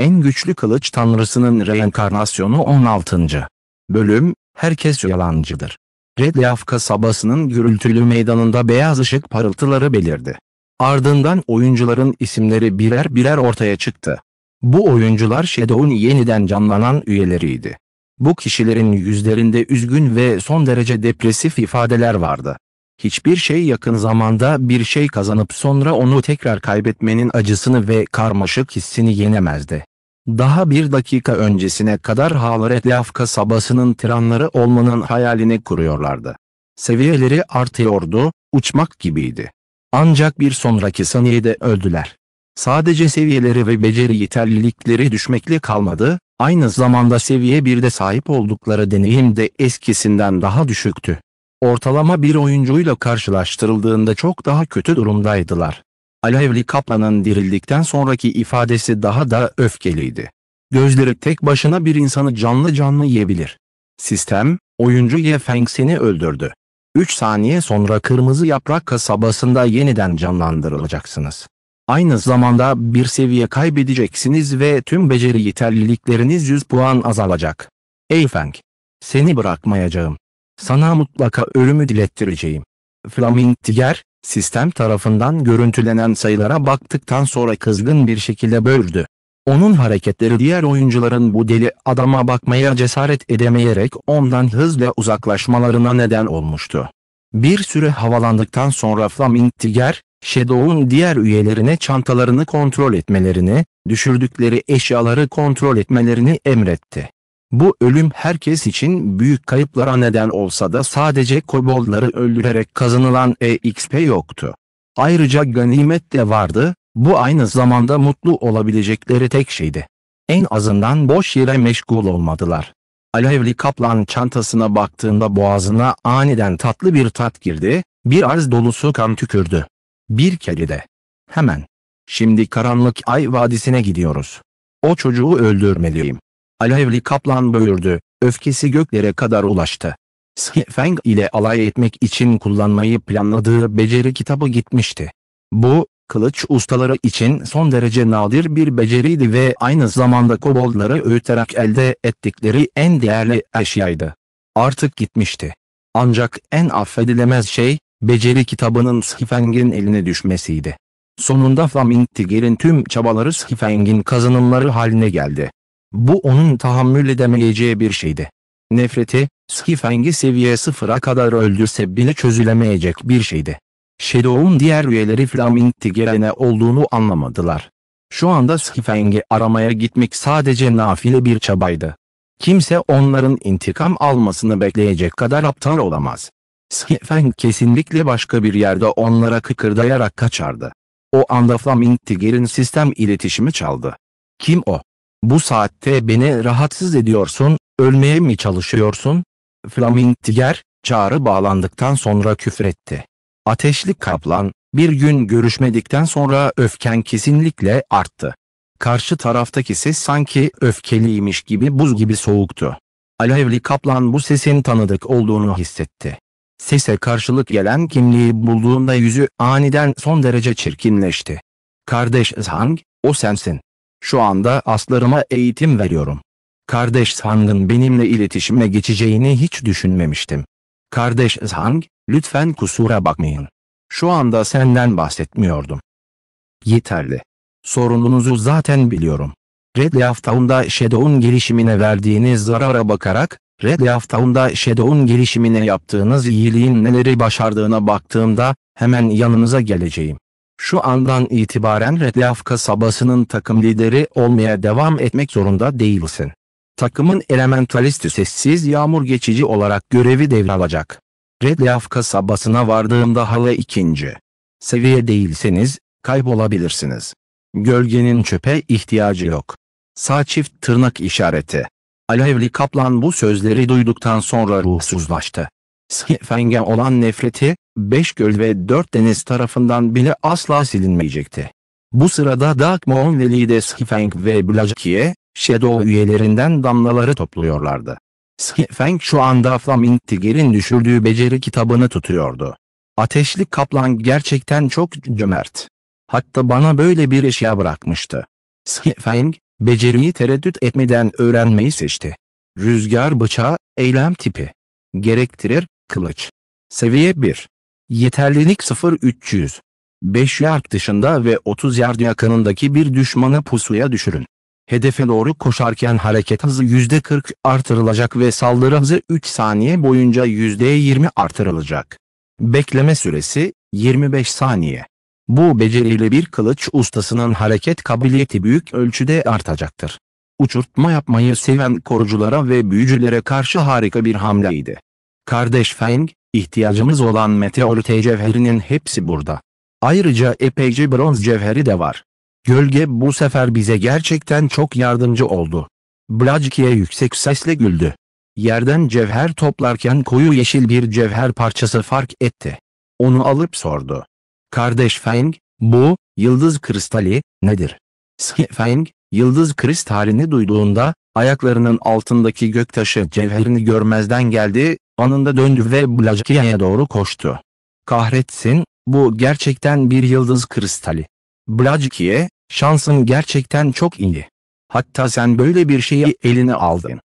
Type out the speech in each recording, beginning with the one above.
En güçlü kılıç tanrısının reenkarnasyonu 16. Bölüm, herkes yalancıdır. Red Leaf kasabasının gürültülü meydanında beyaz ışık parıltıları belirdi. Ardından oyuncuların isimleri birer birer ortaya çıktı. Bu oyuncular Shadow'un yeniden canlanan üyeleriydi. Bu kişilerin yüzlerinde üzgün ve son derece depresif ifadeler vardı. Hiçbir şey yakın zamanda bir şey kazanıp sonra onu tekrar kaybetmenin acısını ve karmaşık hissini yenemezdi. Daha bir dakika öncesine kadar hala Red Leaf kasabasının tiranları olmanın hayalini kuruyorlardı. Seviyeleri artıyordu, uçmak gibiydi. Ancak bir sonraki saniyede öldüler. Sadece seviyeleri ve beceri yeterlilikleri düşmekle kalmadı, aynı zamanda seviye 1'de sahip oldukları deneyim de eskisinden daha düşüktü. Ortalama bir oyuncuyla karşılaştırıldığında çok daha kötü durumdaydılar. Alevli Kaplan'ın dirildikten sonraki ifadesi daha da öfkeliydi. Gözleri tek başına bir insanı canlı canlı yiyebilir. Sistem, oyuncu Ye Feng seni öldürdü. 3 saniye sonra Kırmızı Yaprak kasabasında yeniden canlandırılacaksınız. Aynı zamanda bir seviye kaybedeceksiniz ve tüm beceri yeterlilikleriniz 100 puan azalacak. Ey Feng! Seni bırakmayacağım. Sana mutlaka ölümü dilettireceğim. Flaming Tiger, sistem tarafından görüntülenen sayılara baktıktan sonra kızgın bir şekilde böldü. Onun hareketleri diğer oyuncuların bu deli adama bakmaya cesaret edemeyerek ondan hızla uzaklaşmalarına neden olmuştu. Bir süre havalandıktan sonra Flaming Tiger, Shadow'un diğer üyelerine çantalarını kontrol etmelerini, düşürdükleri eşyaları kontrol etmelerini emretti. Bu ölüm herkes için büyük kayıplara neden olsa da sadece koboldları öldürerek kazanılan EXP yoktu. Ayrıca ganimet de vardı, bu aynı zamanda mutlu olabilecekleri tek şeydi. En azından boş yere meşgul olmadılar. Alevli Kaplan çantasına baktığında boğazına aniden tatlı bir tat girdi, bir arz dolusu kan tükürdü. Bir kere de. Hemen. Şimdi Karanlık Ay Vadisi'ne gidiyoruz. O çocuğu öldürmeliyim. Alevli Kaplan böğürdü, öfkesi göklere kadar ulaştı. Feng ile alay etmek için kullanmayı planladığı beceri kitabı gitmişti. Bu, kılıç ustaları için son derece nadir bir beceriydi ve aynı zamanda koboldları öğüterek elde ettikleri en değerli eşyaydı. Artık gitmişti. Ancak en affedilemez şey, beceri kitabının Feng'in eline düşmesiydi. Sonunda Flaming Tiger'in tüm çabaları Feng'in kazanımları haline geldi. Bu onun tahammül edemeyeceği bir şeydi. Nefreti, Feng'i seviye 0'a kadar öldürse bile çözülemeyecek bir şeydi. Shadow'un diğer üyeleri Flaming Tiger'e ne olduğunu anlamadılar. Şu anda Feng'i aramaya gitmek sadece nafile bir çabaydı. Kimse onların intikam almasını bekleyecek kadar aptal olamaz. Feng kesinlikle başka bir yerde onlara kıkırdayarak kaçardı. O anda Flaming Tiger'in sistem iletişimi çaldı. Kim o? Bu saatte beni rahatsız ediyorsun, ölmeye mi çalışıyorsun? Flaming Tiger, çağrı bağlandıktan sonra küfretti. Ateşli Kaplan, bir gün görüşmedikten sonra öfken kesinlikle arttı. Karşı taraftaki ses sanki öfkeliymiş gibi buz gibi soğuktu. Alevli Kaplan bu sesin tanıdık olduğunu hissetti. Sese karşılık gelen kimliği bulduğunda yüzü aniden son derece çirkinleşti. Kardeş Zhang, o sensin. Şu anda aslarıma eğitim veriyorum. Kardeş Zhang'ın benimle iletişime geçeceğini hiç düşünmemiştim. Kardeş Zhang, lütfen kusura bakmayın. Şu anda senden bahsetmiyordum. Yeterli. Sorununuzu zaten biliyorum. Red Leaf Town'da Shadow'un gelişimine verdiğiniz zarara bakarak, Red Leaf Town'da Shadow'un gelişimine yaptığınız iyiliğin neleri başardığına baktığımda, hemen yanınıza geleceğim. Şu andan itibaren Red Leaf kasabasının takım lideri olmaya devam etmek zorunda değilsin. Takımın elementalisti sessiz yağmur geçici olarak görevi devralacak. Red Leaf kasabasına vardığımda hala 2. seviye değilseniz, kaybolabilirsiniz. Gölgenin çöpe ihtiyacı yok. Sağ çift tırnak işareti. Alevli Kaplan bu sözleri duyduktan sonra ruhsuzlaştı. Feng'e olan nefreti, 5 göl ve 4 deniz tarafından bile asla silinmeyecekti. Bu sırada Dark Moon Valley'de Feng ve Blajaki'ye, Shadow üyelerinden damlaları topluyorlardı. Feng şu anda Flaming Tiger'in düşürdüğü beceri kitabını tutuyordu. Ateşli Kaplan gerçekten çok cömert. Hatta bana böyle bir eşya bırakmıştı. Feng, Beceriyi tereddüt etmeden öğrenmeyi seçti. Rüzgar bıçağı, eylem tipi. Gerektirir, kılıç. Seviye 1. Yeterlilik 0-300. 5 yard dışında ve 30 yard yakınındaki bir düşmanı pusuya düşürün. Hedefe doğru koşarken hareket hızı %40 artırılacak ve saldırı hızı 3 saniye boyunca %20 artırılacak. Bekleme süresi 25 saniye. Bu beceriyle bir kılıç ustasının hareket kabiliyeti büyük ölçüde artacaktır. Uçurtma yapmayı seven koruculara ve büyücülere karşı harika bir hamleydi. Kardeş Feng, ihtiyacımız olan meteor cevherinin hepsi burada. Ayrıca epeyce bronz cevheri de var. Gölge bu sefer bize gerçekten çok yardımcı oldu. Blajkiye yüksek sesle güldü. Yerden cevher toplarken koyu yeşil bir cevher parçası fark etti. Onu alıp sordu. Kardeş Feng, bu, yıldız kristali, nedir? Feng, yıldız kristalini duyduğunda, ayaklarının altındaki göktaşı cevherini görmezden geldi, anında döndü ve Blajkiye'ye doğru koştu. Kahretsin, bu gerçekten bir yıldız kristali. Blajkiye, şansın gerçekten çok iyi. Hatta sen böyle bir şeyi eline aldın.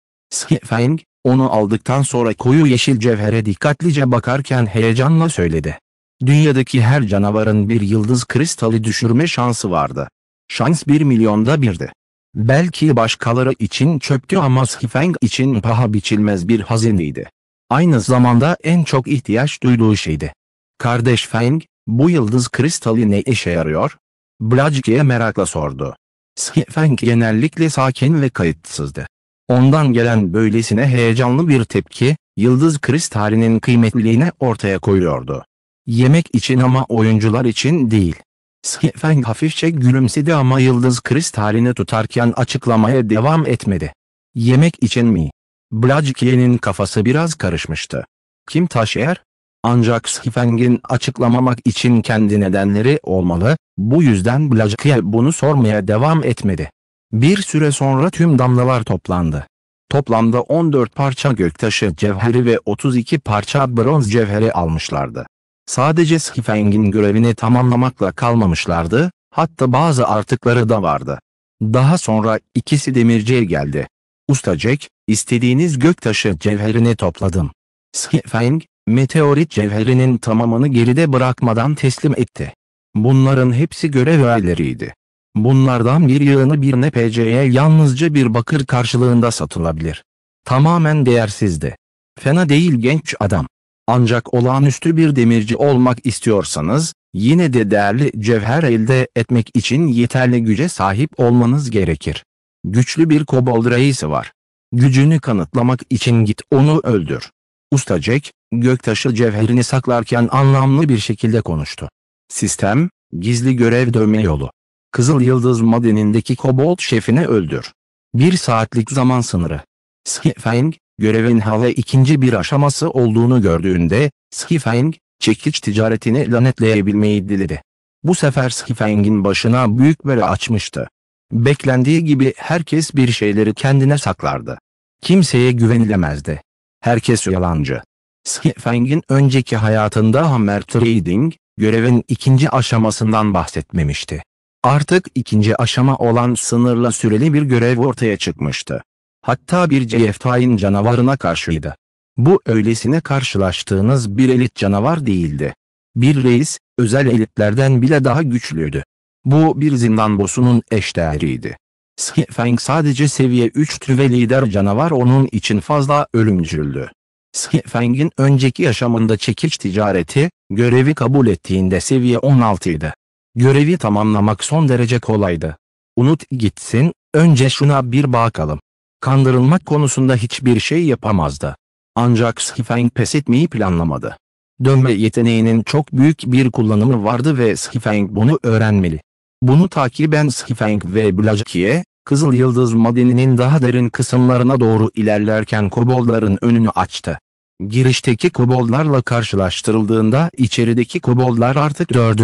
Feng, onu aldıktan sonra koyu yeşil cevhere dikkatlice bakarken heyecanla söyledi. Dünyadaki her canavarın bir yıldız kristali düşürme şansı vardı. Şans 1 milyonda birdi. Belki başkaları için çöptü ama Feng için paha biçilmez bir hazineydi. Aynı zamanda en çok ihtiyaç duyduğu şeydi. Kardeş Feng, bu yıldız kristali ne işe yarıyor? Blajkiye merakla sordu. Feng genellikle sakin ve kayıtsızdı. Ondan gelen böylesine heyecanlı bir tepki, yıldız kristalinin kıymetliliğini ortaya koyuyordu. Yemek için ama oyuncular için değil. Feng hafifçe gülümsedi ama yıldız kristalini tutarken açıklamaya devam etmedi. Yemek için mi? Blajkiye'nin kafası biraz karışmıştı. Kim taşır? Ancak Feng'in açıklamamak için kendi nedenleri olmalı, bu yüzden Blajkiye bunu sormaya devam etmedi. Bir süre sonra tüm damlalar toplandı. Toplamda 14 parça göktaşı cevheri ve 32 parça bronz cevheri almışlardı. Sadece Feng'in görevini tamamlamakla kalmamışlardı, hatta bazı artıkları da vardı. Daha sonra ikisi demirciye geldi. Usta Jack, istediğiniz göktaşı cevherini topladım. Feng, meteorit cevherinin tamamını geride bırakmadan teslim etti. Bunların hepsi görev öğeleriydi. Bunlardan bir yığını bir NPC'ye yalnızca bir bakır karşılığında satılabilir. Tamamen değersizdi. Fena değil genç adam. Ancak olağanüstü bir demirci olmak istiyorsanız, yine de değerli cevher elde etmek için yeterli güce sahip olmanız gerekir. Güçlü bir kobold reisi var. Gücünü kanıtlamak için git onu öldür. Usta Jack, göktaşı cevherini saklarken anlamlı bir şekilde konuştu. Sistem, gizli görev dövme yolu. Kızıl Yıldız madenindeki kobold şefini öldür. 1 saatlik zaman sınırı. Feng, görevin hala ikinci bir aşaması olduğunu gördüğünde, Feng, çekiç ticaretini lanetleyebilmeyi diledi. Bu sefer Feng'in başına büyük bela açmıştı. Beklendiği gibi herkes bir şeyleri kendine saklardı. Kimseye güvenilemezdi. Herkes yalancı. Feng'in önceki hayatında Hammer Trading, görevin ikinci aşamasından bahsetmemişti. Artık ikinci aşama olan sınırla süreli bir görev ortaya çıkmıştı. Hatta bir Jeftain canavarına karşıydı. Bu öylesine karşılaştığınız bir elit canavar değildi. Bir reis, özel elitlerden bile daha güçlüydü. Bu bir zindan boss'unun eşdeğeriydi. Feng sadece seviye 3'tü ve lider canavar onun için fazla ölümcüldü. Feng'in önceki yaşamında çekiç ticareti, görevi kabul ettiğinde seviye 16 idi. Görevi tamamlamak son derece kolaydı. Unut gitsin, önce şuna bir bakalım. Kandırılmak konusunda hiçbir şey yapamazdı. Ancak Feng pes etmeyi planlamadı. Dönme yeteneğinin çok büyük bir kullanımı vardı ve Feng bunu öğrenmeli. Bunu takiben Feng ve Blajkiye, Kızıl Yıldız madeninin daha derin kısımlarına doğru ilerlerken koboldların önünü açtı. Girişteki koboldlarla karşılaştırıldığında içerideki koboldlar artık 4.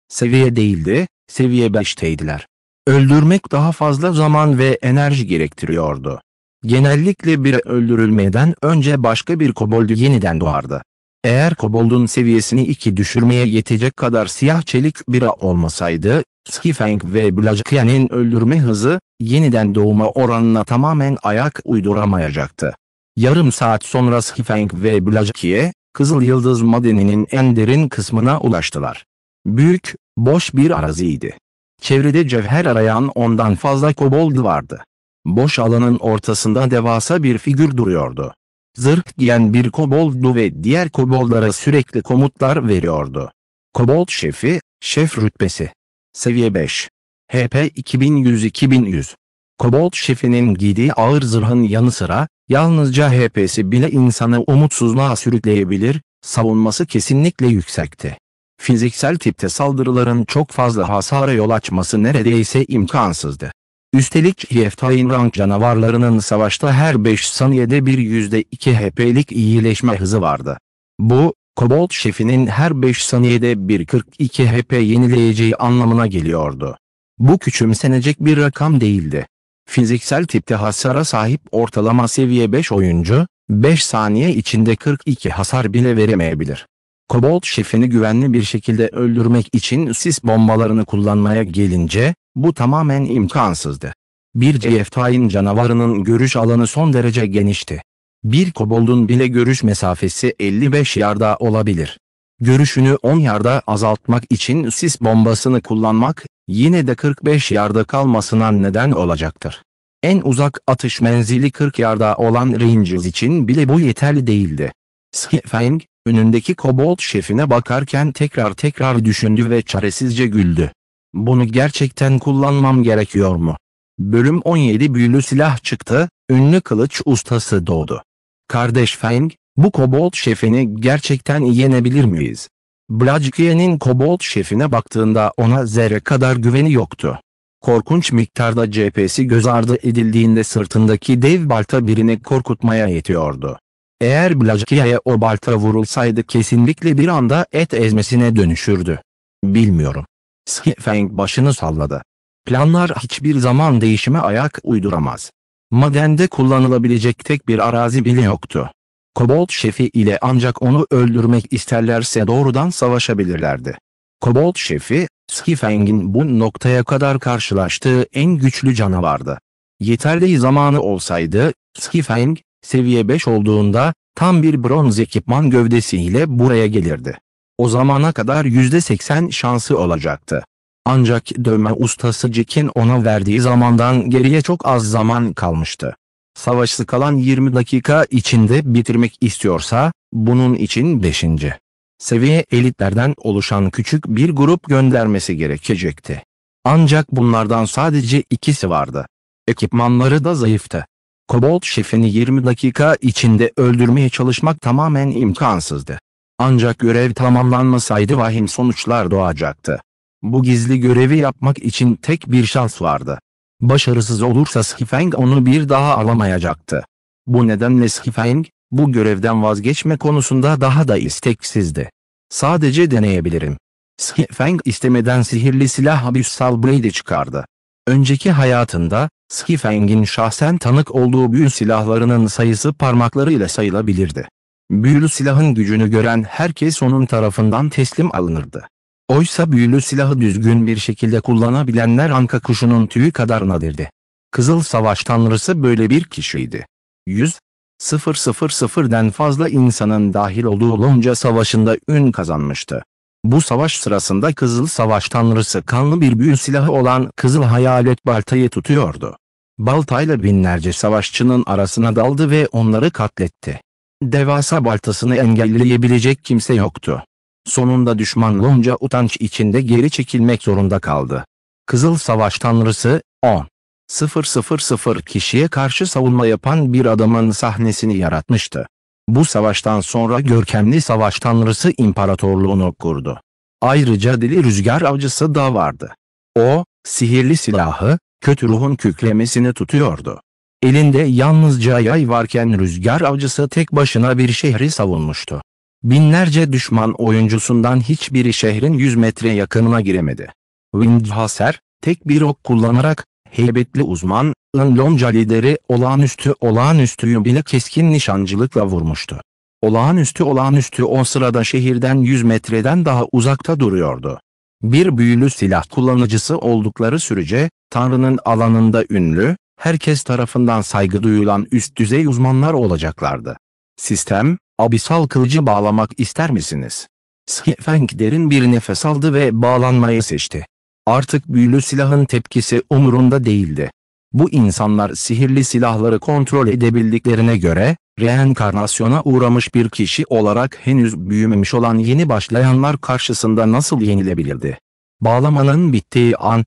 seviye değildi, seviye 5'teydiler. Öldürmek daha fazla zaman ve enerji gerektiriyordu. Genellikle biri öldürülmeden önce başka bir kobold yeniden doğardı. Eğer koboldun seviyesini 2 düşürmeye yetecek kadar siyah çelik bira olmasaydı, Skifeng ve Blaziken'in öldürme hızı, yeniden doğma oranına tamamen ayak uyduramayacaktı. Yarım saat sonra Skifeng ve Blaziken, Kızıl Yıldız madeninin en derin kısmına ulaştılar. Büyük, boş bir araziydi. Çevrede cevher arayan ondan fazla kobold vardı. Boş alanın ortasında devasa bir figür duruyordu. Zırh giyen bir kobolddu ve diğer koboldlara sürekli komutlar veriyordu. Kobold şefi, şef rütbesi. Seviye 5. HP 2100-2100. Kobold şefinin giydiği ağır zırhın yanı sıra, yalnızca HP'si bile insanı umutsuzluğa sürükleyebilir, savunması kesinlikle yüksekti. Fiziksel tipte saldırıların çok fazla hasara yol açması neredeyse imkansızdı. Üstelik Yeftain rank canavarlarının savaşta her 5 saniyede bir %2 HP'lik iyileşme hızı vardı. Bu, Kobold şefinin her 5 saniyede bir 42 HP yenileyeceği anlamına geliyordu. Bu küçümsenecek bir rakam değildi. Fiziksel tipte hasara sahip ortalama seviye 5 oyuncu, 5 saniye içinde 42 hasar bile veremeyebilir. Kobold şefini güvenli bir şekilde öldürmek için sis bombalarını kullanmaya gelince, bu tamamen imkansızdı. Bir Yeftain canavarının görüş alanı son derece genişti. Bir koboldun bile görüş mesafesi 55 yarda olabilir. Görüşünü 10 yarda azaltmak için sis bombasını kullanmak, yine de 45 yarda kalmasına neden olacaktır. En uzak atış menzili 40 yarda olan Rangers için bile bu yeterli değildi. Skifeng, önündeki kobold şefine bakarken tekrar düşündü ve çaresizce güldü. Bunu gerçekten kullanmam gerekiyor mu? Bölüm 17 büyülü silah çıktı, ünlü kılıç ustası doğdu. Kardeş Feng, bu kobold şefini gerçekten yenebilir miyiz? Blaziken'in kobold şefine baktığında ona zerre kadar güveni yoktu. Korkunç miktarda CP'si göz ardı edildiğinde sırtındaki dev balta birini korkutmaya yetiyordu. Eğer Blaziken'e o balta vurulsaydı kesinlikle bir anda et ezmesine dönüşürdü. Bilmiyorum. Skifeng başını salladı. Planlar hiçbir zaman değişime ayak uyduramaz. Madende kullanılabilecek tek bir arazi bile yoktu. Kobold şefi ile ancak onu öldürmek isterlerse doğrudan savaşabilirlerdi. Kobold şefi, Skifeng'in bu noktaya kadar karşılaştığı en güçlü canavardı. Yeterli zamanı olsaydı, Skifeng, seviye 5 olduğunda, tam bir bronz ekipman gövdesiyle buraya gelirdi. O zamana kadar %80 şansı olacaktı. Ancak dövme ustası Jack'in ona verdiği zamandan geriye çok az zaman kalmıştı. Savaşı kalan 20 dakika içinde bitirmek istiyorsa, bunun için 5. seviye elitlerden oluşan küçük bir grup göndermesi gerekecekti. Ancak bunlardan sadece ikisi vardı. Ekipmanları da zayıftı. Kobold şefini 20 dakika içinde öldürmeye çalışmak tamamen imkansızdı. Ancak görev tamamlanmasaydı vahim sonuçlar doğacaktı. Bu gizli görevi yapmak için tek bir şans vardı. Başarısız olursa Skifeng onu bir daha alamayacaktı. Bu nedenle Skifeng, bu görevden vazgeçme konusunda daha da isteksizdi. Sadece deneyebilirim. Skifeng istemeden sihirli silah Abyssal Blade'i çıkardı. Önceki hayatında, Skifeng'in şahsen tanık olduğu büyü silahlarının sayısı parmaklarıyla sayılabilirdi. Büyülü silahın gücünü gören herkes onun tarafından teslim alınırdı. Oysa büyülü silahı düzgün bir şekilde kullanabilenler anka kuşunun tüyü kadar nadirdi. Kızıl Savaş Tanrısı böyle bir kişiydi. 100.000'den fazla insanın dahil olduğu Lonca Savaşı'nda ün kazanmıştı. Bu savaş sırasında Kızıl Savaş Tanrısı kanlı bir büyü silahı olan Kızıl Hayalet Baltayı tutuyordu. Baltayla binlerce savaşçının arasına daldı ve onları katletti. Devasa baltasını engelleyebilecek kimse yoktu. Sonunda düşman Lonca utanç içinde geri çekilmek zorunda kaldı. Kızıl Savaş Tanrısı, 10.000 kişiye karşı savunma yapan bir adamın sahnesini yaratmıştı. Bu savaştan sonra görkemli Savaş Tanrısı imparatorluğunu kurdu. Ayrıca deli rüzgar avcısı da vardı. O, sihirli silahı, kötü ruhun küklemesini tutuyordu. Elinde yalnızca yay varken rüzgar avcısı tek başına bir şehri savunmuştu. Binlerce düşman oyuncusundan hiçbiri şehrin 100 metre yakınına giremedi. Windhasser, tek bir ok kullanarak, heybetli uzman, Lonca lideri olağanüstüyü bile keskin nişancılıkla vurmuştu. Olağanüstü o sırada şehirden 100 metreden daha uzakta duruyordu. Bir büyülü silah kullanıcısı oldukları sürece, Tanrı'nın alanında ünlü, herkes tarafından saygı duyulan üst düzey uzmanlar olacaklardı. Sistem, abisal kılıcı bağlamak ister misiniz? Feng derin bir nefes aldı ve bağlanmayı seçti. Artık büyülü silahın tepkisi umurunda değildi. Bu insanlar sihirli silahları kontrol edebildiklerine göre, reenkarnasyona uğramış bir kişi olarak henüz büyümemiş olan yeni başlayanlar karşısında nasıl yenilebilirdi? Bağlamanın bittiği an,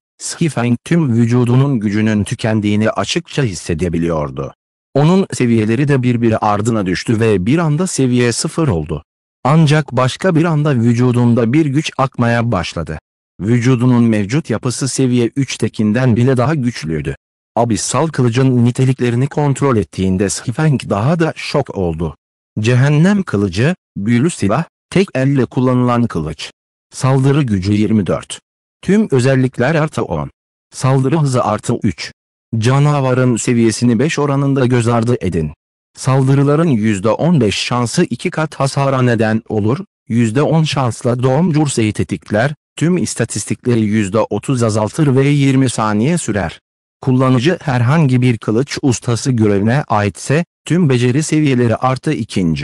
Feng tüm vücudunun gücünün tükendiğini açıkça hissedebiliyordu. Onun seviyeleri de birbiri ardına düştü ve bir anda seviye 0 oldu. Ancak başka bir anda vücudunda bir güç akmaya başladı. Vücudunun mevcut yapısı seviye 3'tekinden bile daha güçlüydü. Abissal kılıcın niteliklerini kontrol ettiğinde Feng daha da şok oldu. Cehennem kılıcı, büyülü silah, tek elle kullanılan kılıç. Saldırı gücü 24. Tüm özellikler artı 10. Saldırı hızı artı 3. Canavarın seviyesini 5 oranında göz ardı edin. Saldırıların %15 şansı 2 kat hasara neden olur, %10 şansla doğum curseyi tetikler, tüm istatistikleri %30 azaltır ve 20 saniye sürer. Kullanıcı herhangi bir kılıç ustası görevine aitse, tüm beceri seviyeleri artı 2.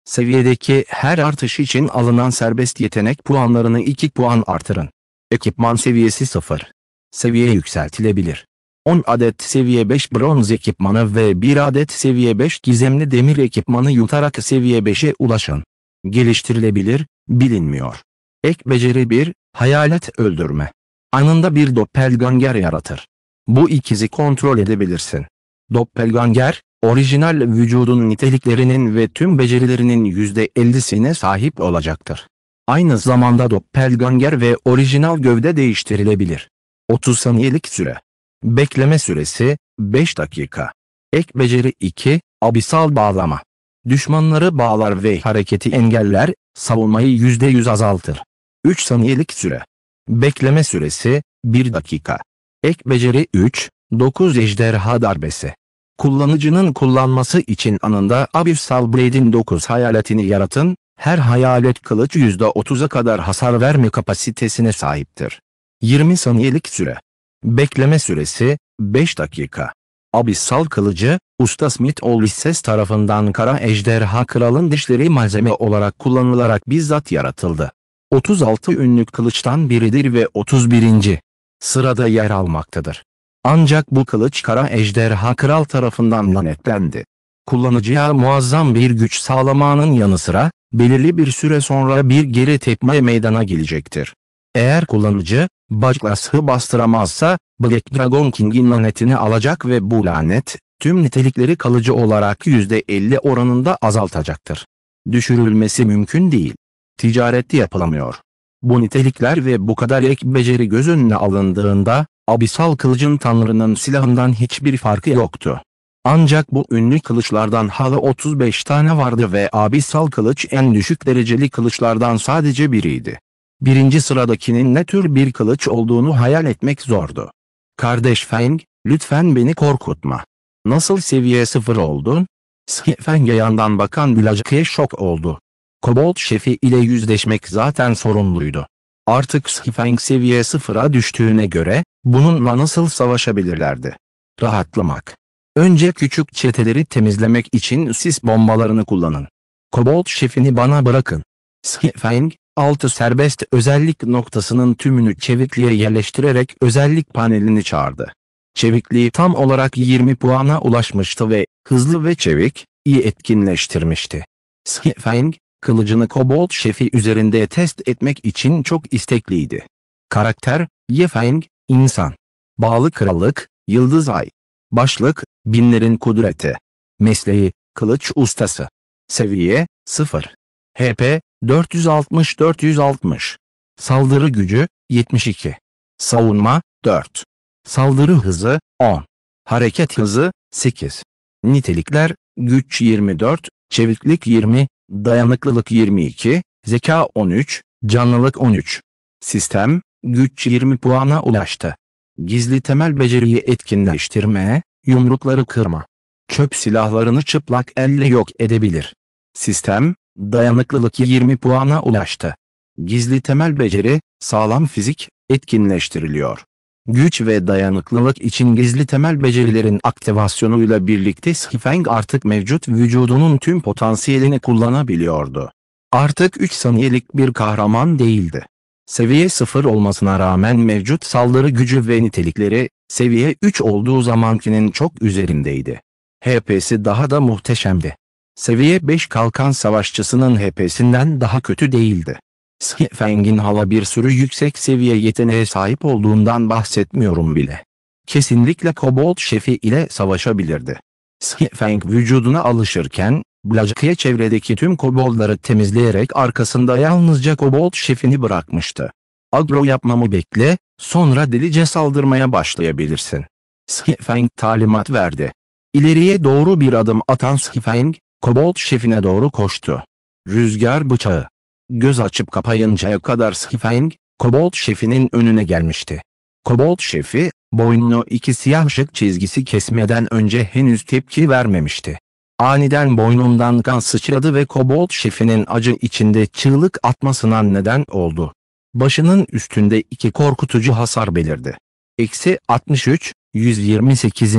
Seviyedeki her artış için alınan serbest yetenek puanlarını 2 puan artırın. Ekipman seviyesi 0. Seviye yükseltilebilir. 10 adet seviye 5 bronz ekipmanı ve 1 adet seviye 5 gizemli demir ekipmanı yutarak seviye 5'e ulaşın. Geliştirilebilir, bilinmiyor. Ek beceri 1, hayalet öldürme. Anında bir doppelganger yaratır. Bu ikizi kontrol edebilirsin. Doppelganger, orijinal vücudun niteliklerinin ve tüm becerilerinin %50'sine sahip olacaktır. Aynı zamanda doppelganger ve orijinal gövde değiştirilebilir. 30 saniyelik süre. Bekleme süresi, 5 dakika. Ek beceri 2, abisal bağlama. Düşmanları bağlar ve hareketi engeller, savunmayı %100 azaltır. 3 saniyelik süre. Bekleme süresi, 1 dakika. Ek beceri 3, 9 ejderha darbesi. Kullanıcının kullanması için anında Abyssal Blade'in 9 hayaletini yaratın, her hayalet kılıç %30'a kadar hasar verme kapasitesine sahiptir. 20 saniyelik süre. Bekleme süresi, 5 dakika. Abyssal kılıcı, Usta Smith Ulysses tarafından Kara Ejderha Kral'ın dişleri malzeme olarak kullanılarak bizzat yaratıldı. 36 ünlük kılıçtan biridir ve 31. sırada yer almaktadır. Ancak bu kılıç Kara Ejderha Kral tarafından lanetlendi. Kullanıcıya muazzam bir güç sağlamanın yanı sıra, belirli bir süre sonra bir geri tepme meydana gelecektir. Eğer kullanıcı, backlash'ı bastıramazsa, Black Dragon King'in lanetini alacak ve bu lanet, tüm nitelikleri kalıcı olarak %50 oranında azaltacaktır. Düşürülmesi mümkün değil. Ticareti yapılamıyor. Bu nitelikler ve bu kadar ek beceri göz önüne alındığında, abisal kılıcın Tanrı'nın silahından hiçbir farkı yoktu. Ancak bu ünlü kılıçlardan hala 35 tane vardı ve abisal kılıç en düşük dereceli kılıçlardan sadece biriydi. Birinci sıradakinin ne tür bir kılıç olduğunu hayal etmek zordu. Kardeş Feng, lütfen beni korkutma. Nasıl seviye 0 oldun? Feng'e yandan bakan Village'e şok oldu. Kobold şefi ile yüzleşmek zaten sorunluydu. Artık Feng seviye 0'a düştüğüne göre, bununla nasıl savaşabilirlerdi? Rahatlamak. Önce küçük çeteleri temizlemek için sis bombalarını kullanın. Kobold şefini bana bırakın. Feng, 6 serbest özellik noktasının tümünü çevikliğe yerleştirerek özellik panelini çağırdı. Çevikliği tam olarak 20 puana ulaşmıştı ve hızlı ve çevik, iyi etkinleştirmişti. Feng, kılıcını Kobold şefi üzerinde test etmek için çok istekliydi. Karakter, Ye Feng, insan. Bağlı krallık, yıldız ay. Başlık, binlerin kudreti. Mesleği, kılıç ustası. Seviye, 0. HP, 460-460. Saldırı gücü, 72. Savunma, 4. Saldırı hızı, 10. Hareket hızı, 8. Nitelikler, güç 24, çeviklik 20, dayanıklılık 22, zeka 13, canlılık 13. Sistem, güç 20 puana ulaştı. Gizli temel beceriyi etkinleştirme, yumrukları kırma. Çöp silahlarını çıplak elle yok edebilir. Sistem, dayanıklılık 20 puana ulaştı. Gizli temel beceri, sağlam fizik, etkinleştiriliyor. Güç ve dayanıklılık için gizli temel becerilerin aktivasyonuyla birlikte Sifeng artık mevcut vücudunun tüm potansiyelini kullanabiliyordu. Artık 3 saniyelik bir kahraman değildi. Seviye 0 olmasına rağmen mevcut saldırı gücü ve nitelikleri, seviye 3 olduğu zamankinin çok üzerindeydi. HP'si daha da muhteşemdi. Seviye 5 kalkan savaşçısının HP'sinden daha kötü değildi. Sifeng'in hala bir sürü yüksek seviye yeteneğe sahip olduğundan bahsetmiyorum bile. Kesinlikle Kobold şefi ile savaşabilirdi. Sifeng vücuduna alışırken, Blaziken çevredeki tüm koboldları temizleyerek arkasında yalnızca Kobold şefini bırakmıştı. Agro yapmamı bekle, sonra delice saldırmaya başlayabilirsin. Sifeng talimat verdi. İleriye doğru bir adım atan Sifeng, Kobold şefine doğru koştu. Rüzgar bıçağı. Göz açıp kapayıncaya kadar Sifeng, Kobold şefinin önüne gelmişti. Kobold şefi, boynunu iki siyah ışık çizgisi kesmeden önce henüz tepki vermemişti. Aniden boynundan kan sıçradı ve Kobold şefinin acı içinde çığlık atmasına neden oldu. Başının üstünde iki korkutucu hasar belirdi. -63, 128.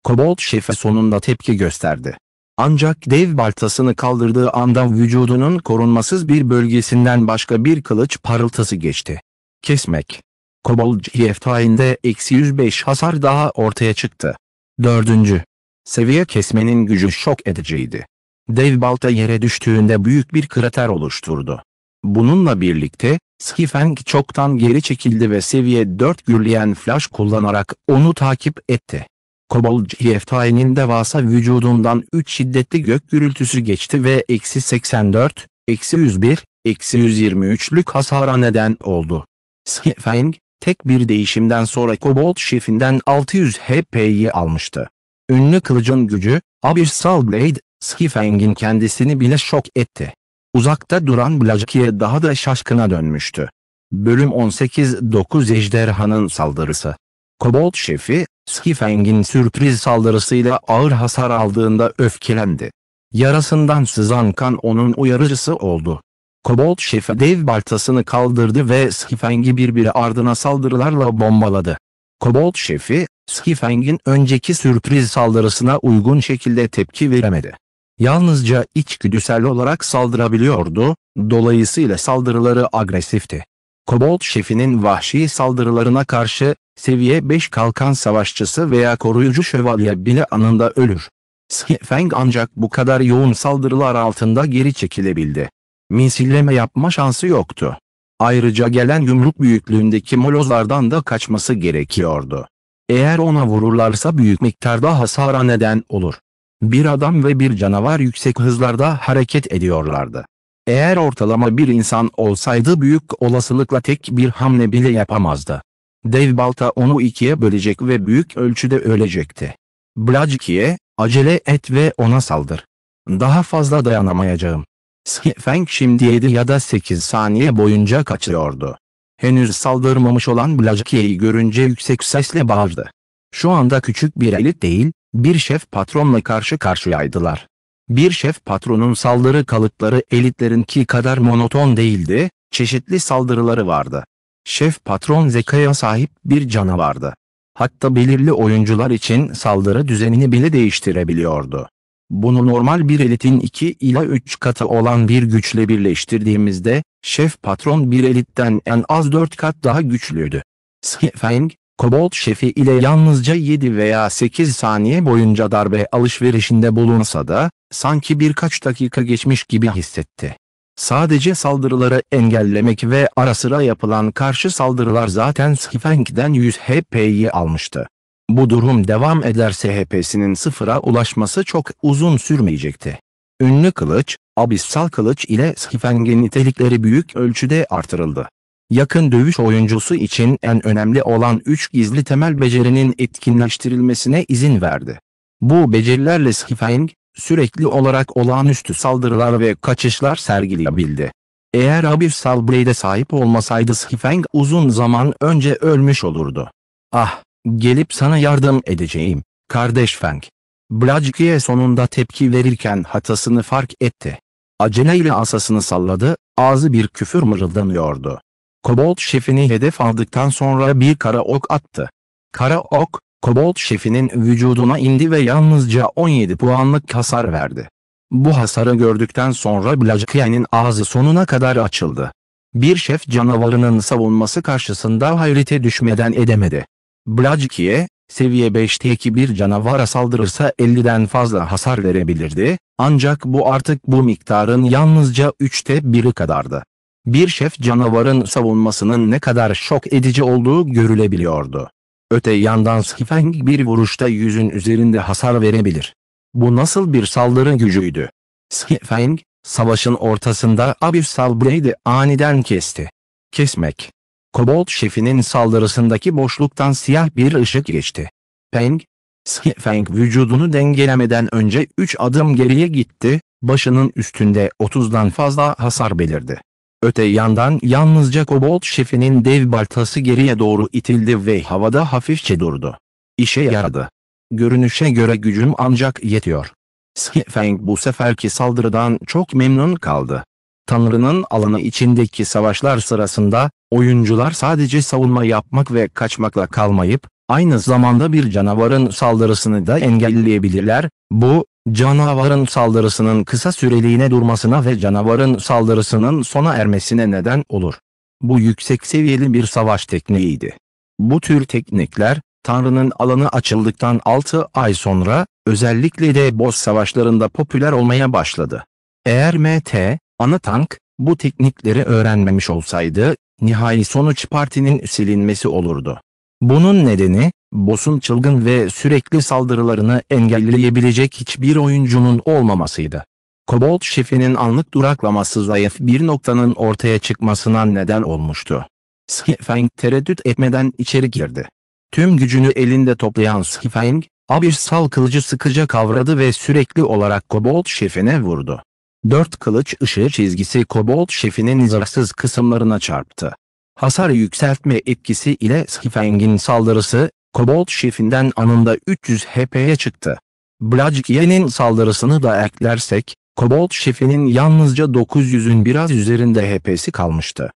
Kobold şefi sonunda tepki gösterdi. Ancak dev baltasını kaldırdığı anda vücudunun korunmasız bir bölgesinden başka bir kılıç parıltısı geçti. Kesmek. Kobold GF'inde -105 hasar daha ortaya çıktı. 4. Seviye kesmenin gücü şok ediciydi. Dev balta yere düştüğünde büyük bir krater oluşturdu. Bununla birlikte, Sifeng çoktan geri çekildi ve seviye 4 gürleyen flash kullanarak onu takip etti. Kobold GF'nin devasa vücudundan 3 şiddetli gök gürültüsü geçti ve -84, -101, -123'lük hasara neden oldu. Sifeng, tek bir değişimden sonra Kobold şefinden 600 HP'yi almıştı. Ünlü kılıcın gücü, Abyssal Blade, Sifeng'in kendisini bile şok etti. Uzakta duran Blaziken daha da şaşkına dönmüştü. Bölüm 18-9 Ejderhanın saldırısı. Kobold şefi, Sifeng'in sürpriz saldırısıyla ağır hasar aldığında öfkelendi. Yarasından sızan kan onun uyarıcısı oldu. Kobold şefi dev baltasını kaldırdı ve Sifeng'i birbiri ardına saldırılarla bombaladı. Kobold şefi, Sifeng'in önceki sürpriz saldırısına uygun şekilde tepki veremedi. Yalnızca içgüdüsel olarak saldırabiliyordu, dolayısıyla saldırıları agresifti. Kobold şefinin vahşi saldırılarına karşı, seviye 5 kalkan savaşçısı veya koruyucu şövalye bile anında ölür. Sifeng ancak bu kadar yoğun saldırılar altında geri çekilebildi. Misilleme yapma şansı yoktu. Ayrıca gelen yumruk büyüklüğündeki molozlardan da kaçması gerekiyordu. Eğer ona vururlarsa büyük miktarda hasara neden olur. Bir adam ve bir canavar yüksek hızlarda hareket ediyorlardı. Eğer ortalama bir insan olsaydı büyük olasılıkla tek bir hamle bile yapamazdı. Dev balta onu ikiye bölecek ve büyük ölçüde ölecekti. Blaziken, acele et ve ona saldır. Daha fazla dayanamayacağım. Sifeng şimdi 7 ya da 8 saniye boyunca kaçıyordu. Henüz saldırmamış olan Blaziken'i görünce yüksek sesle bağırdı. Şu anda küçük bir elit değil, bir şef patronla karşı karşıyaydılar. Bir şef patronun saldırı kalıpları elitlerinki kadar monoton değildi, çeşitli saldırıları vardı. Şef patron zekaya sahip bir canavardı. Hatta belirli oyuncular için saldırı düzenini bile değiştirebiliyordu. Bunu normal bir elitin 2 ila 3 katı olan bir güçle birleştirdiğimizde, şef patron bir elitten en az 4 kat daha güçlüydü. Sifeng, Kobold şefi ile yalnızca 7 veya 8 saniye boyunca darbe alışverişinde bulunsa da, sanki birkaç dakika geçmiş gibi hissetti. Sadece saldırıları engellemek ve ara sıra yapılan karşı saldırılar zaten Sifeng'den 100 HP'yi almıştı. Bu durum devam ederse HP'sinin sıfıra ulaşması çok uzun sürmeyecekti. Ünlü kılıç, Abyssal kılıç ile Sifeng'in nitelikleri büyük ölçüde artırıldı. Yakın dövüş oyuncusu için en önemli olan 3 gizli temel becerinin etkinleştirilmesine izin verdi. Bu becerilerle Sifeng, sürekli olarak olağanüstü saldırılar ve kaçışlar sergileyebildi. Eğer Abyssal Blade'e sahip olmasaydı Sifeng uzun zaman önce ölmüş olurdu. Ah, gelip sana yardım edeceğim, kardeş Feng. Blajkiye sonunda tepki verirken hatasını fark etti. Aceleyle asasını salladı, ağzı bir küfür mırıldanıyordu. Kobold şefini hedef aldıktan sonra bir kara ok attı. Kara ok, Kobold şefinin vücuduna indi ve yalnızca 17 puanlık hasar verdi. Bu hasarı gördükten sonra Blajkiye'nin ağzı sonuna kadar açıldı. Bir şef canavarının savunması karşısında hayrete düşmeden edemedi. Blajkiye, seviye 5'teki bir canavara saldırırsa 50'den fazla hasar verebilirdi, ancak bu artık bu miktarın yalnızca 3'te 1'i kadardı. Bir şef canavarın savunmasının ne kadar şok edici olduğu görülebiliyordu. Öte yandan Sifeng bir vuruşta 100'ün üzerinde hasar verebilir. Bu nasıl bir saldırı gücüydü? Sifeng, savaşın ortasında Abyssal Blade'i aniden kesti. Kesmek. Kobold şefinin saldırısındaki boşluktan siyah bir ışık geçti. Sifeng vücudunu dengelemeden önce 3 adım geriye gitti, başının üstünde 30'dan fazla hasar belirdi. Öte yandan yalnızca Kobold şefinin dev baltası geriye doğru itildi ve havada hafifçe durdu. İşe yaradı. Görünüşe göre gücüm ancak yetiyor. Sifeng bu seferki saldırıdan çok memnun kaldı. Tanrı'nın alanı içindeki savaşlar sırasında, oyuncular sadece savunma yapmak ve kaçmakla kalmayıp, aynı zamanda bir canavarın saldırısını da engelleyebilirler. Bu, canavarın saldırısının kısa süreliğine durmasına ve canavarın saldırısının sona ermesine neden olur. Bu yüksek seviyeli bir savaş tekniğiydi. Bu tür teknikler, Tanrı'nın alanı açıldıktan 6 ay sonra, özellikle de boss savaşlarında popüler olmaya başladı. Eğer MT, ana tank, bu teknikleri öğrenmemiş olsaydı, nihai sonuç partinin silinmesi olurdu. Bunun nedeni, boss'un çılgın ve sürekli saldırılarını engelleyebilecek hiçbir oyuncunun olmamasıydı. Kobold şefinin anlık duraklaması zayıf bir noktanın ortaya çıkmasına neden olmuştu. Sifeng tereddüt etmeden içeri girdi. Tüm gücünü elinde toplayan Sifeng, Abyssal kılıcı sıkıca kavradı ve sürekli olarak Kobold şefine vurdu. 4 kılıç ışığı çizgisi Kobold şefinin zırhsız kısımlarına çarptı. Hasar yükseltme etkisi ile Sifeng'in saldırısı, Kobold şefinden anında 300 HP'ye çıktı. Blajkiye'nin saldırısını da eklersek, Kobold şefinin yalnızca 900'ün biraz üzerinde HP'si kalmıştı.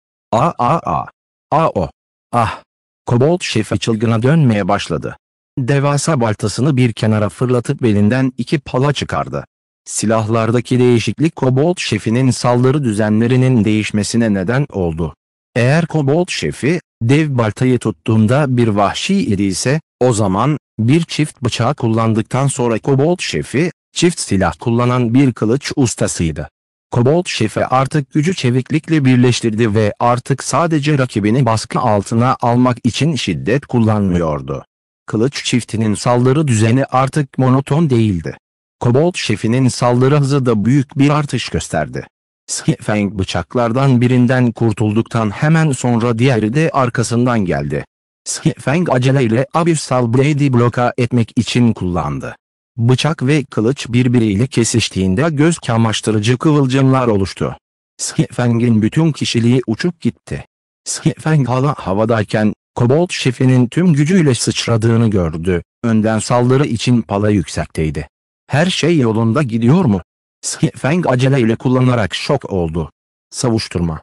Kobold şefi çılgına dönmeye başladı. Devasa baltasını bir kenara fırlatıp belinden 2 pala çıkardı. Silahlardaki değişiklik Kobold şefinin saldırı düzenlerinin değişmesine neden oldu. Eğer Kobold şefi, dev baltayı tuttuğunda bir vahşi idiyse, o zaman, bir çift bıçağı kullandıktan sonra Kobold şefi, çift silah kullanan bir kılıç ustasıydı. Kobold şefi artık gücü çeviklikle birleştirdi ve artık sadece rakibini baskı altına almak için şiddet kullanmıyordu. Kılıç çiftinin saldırı düzeni artık monoton değildi. Kobold şefinin saldırı hızı da büyük bir artış gösterdi. Sifeng bıçaklardan birinden kurtulduktan hemen sonra diğeri de arkasından geldi. Sifeng aceleyle Abyssal Blade'i bloka etmek için kullandı. Bıçak ve kılıç birbiriyle kesiştiğinde göz kamaştırıcı kıvılcımlar oluştu. Sifeng'in bütün kişiliği uçup gitti. Sifeng hala havadayken, Kobold şefinin tüm gücüyle sıçradığını gördü. Önden saldırı için pala yüksekteydi. Her şey yolunda gidiyor mu? Sifeng aceleyle kullanarak şok oldu. Savuşturma.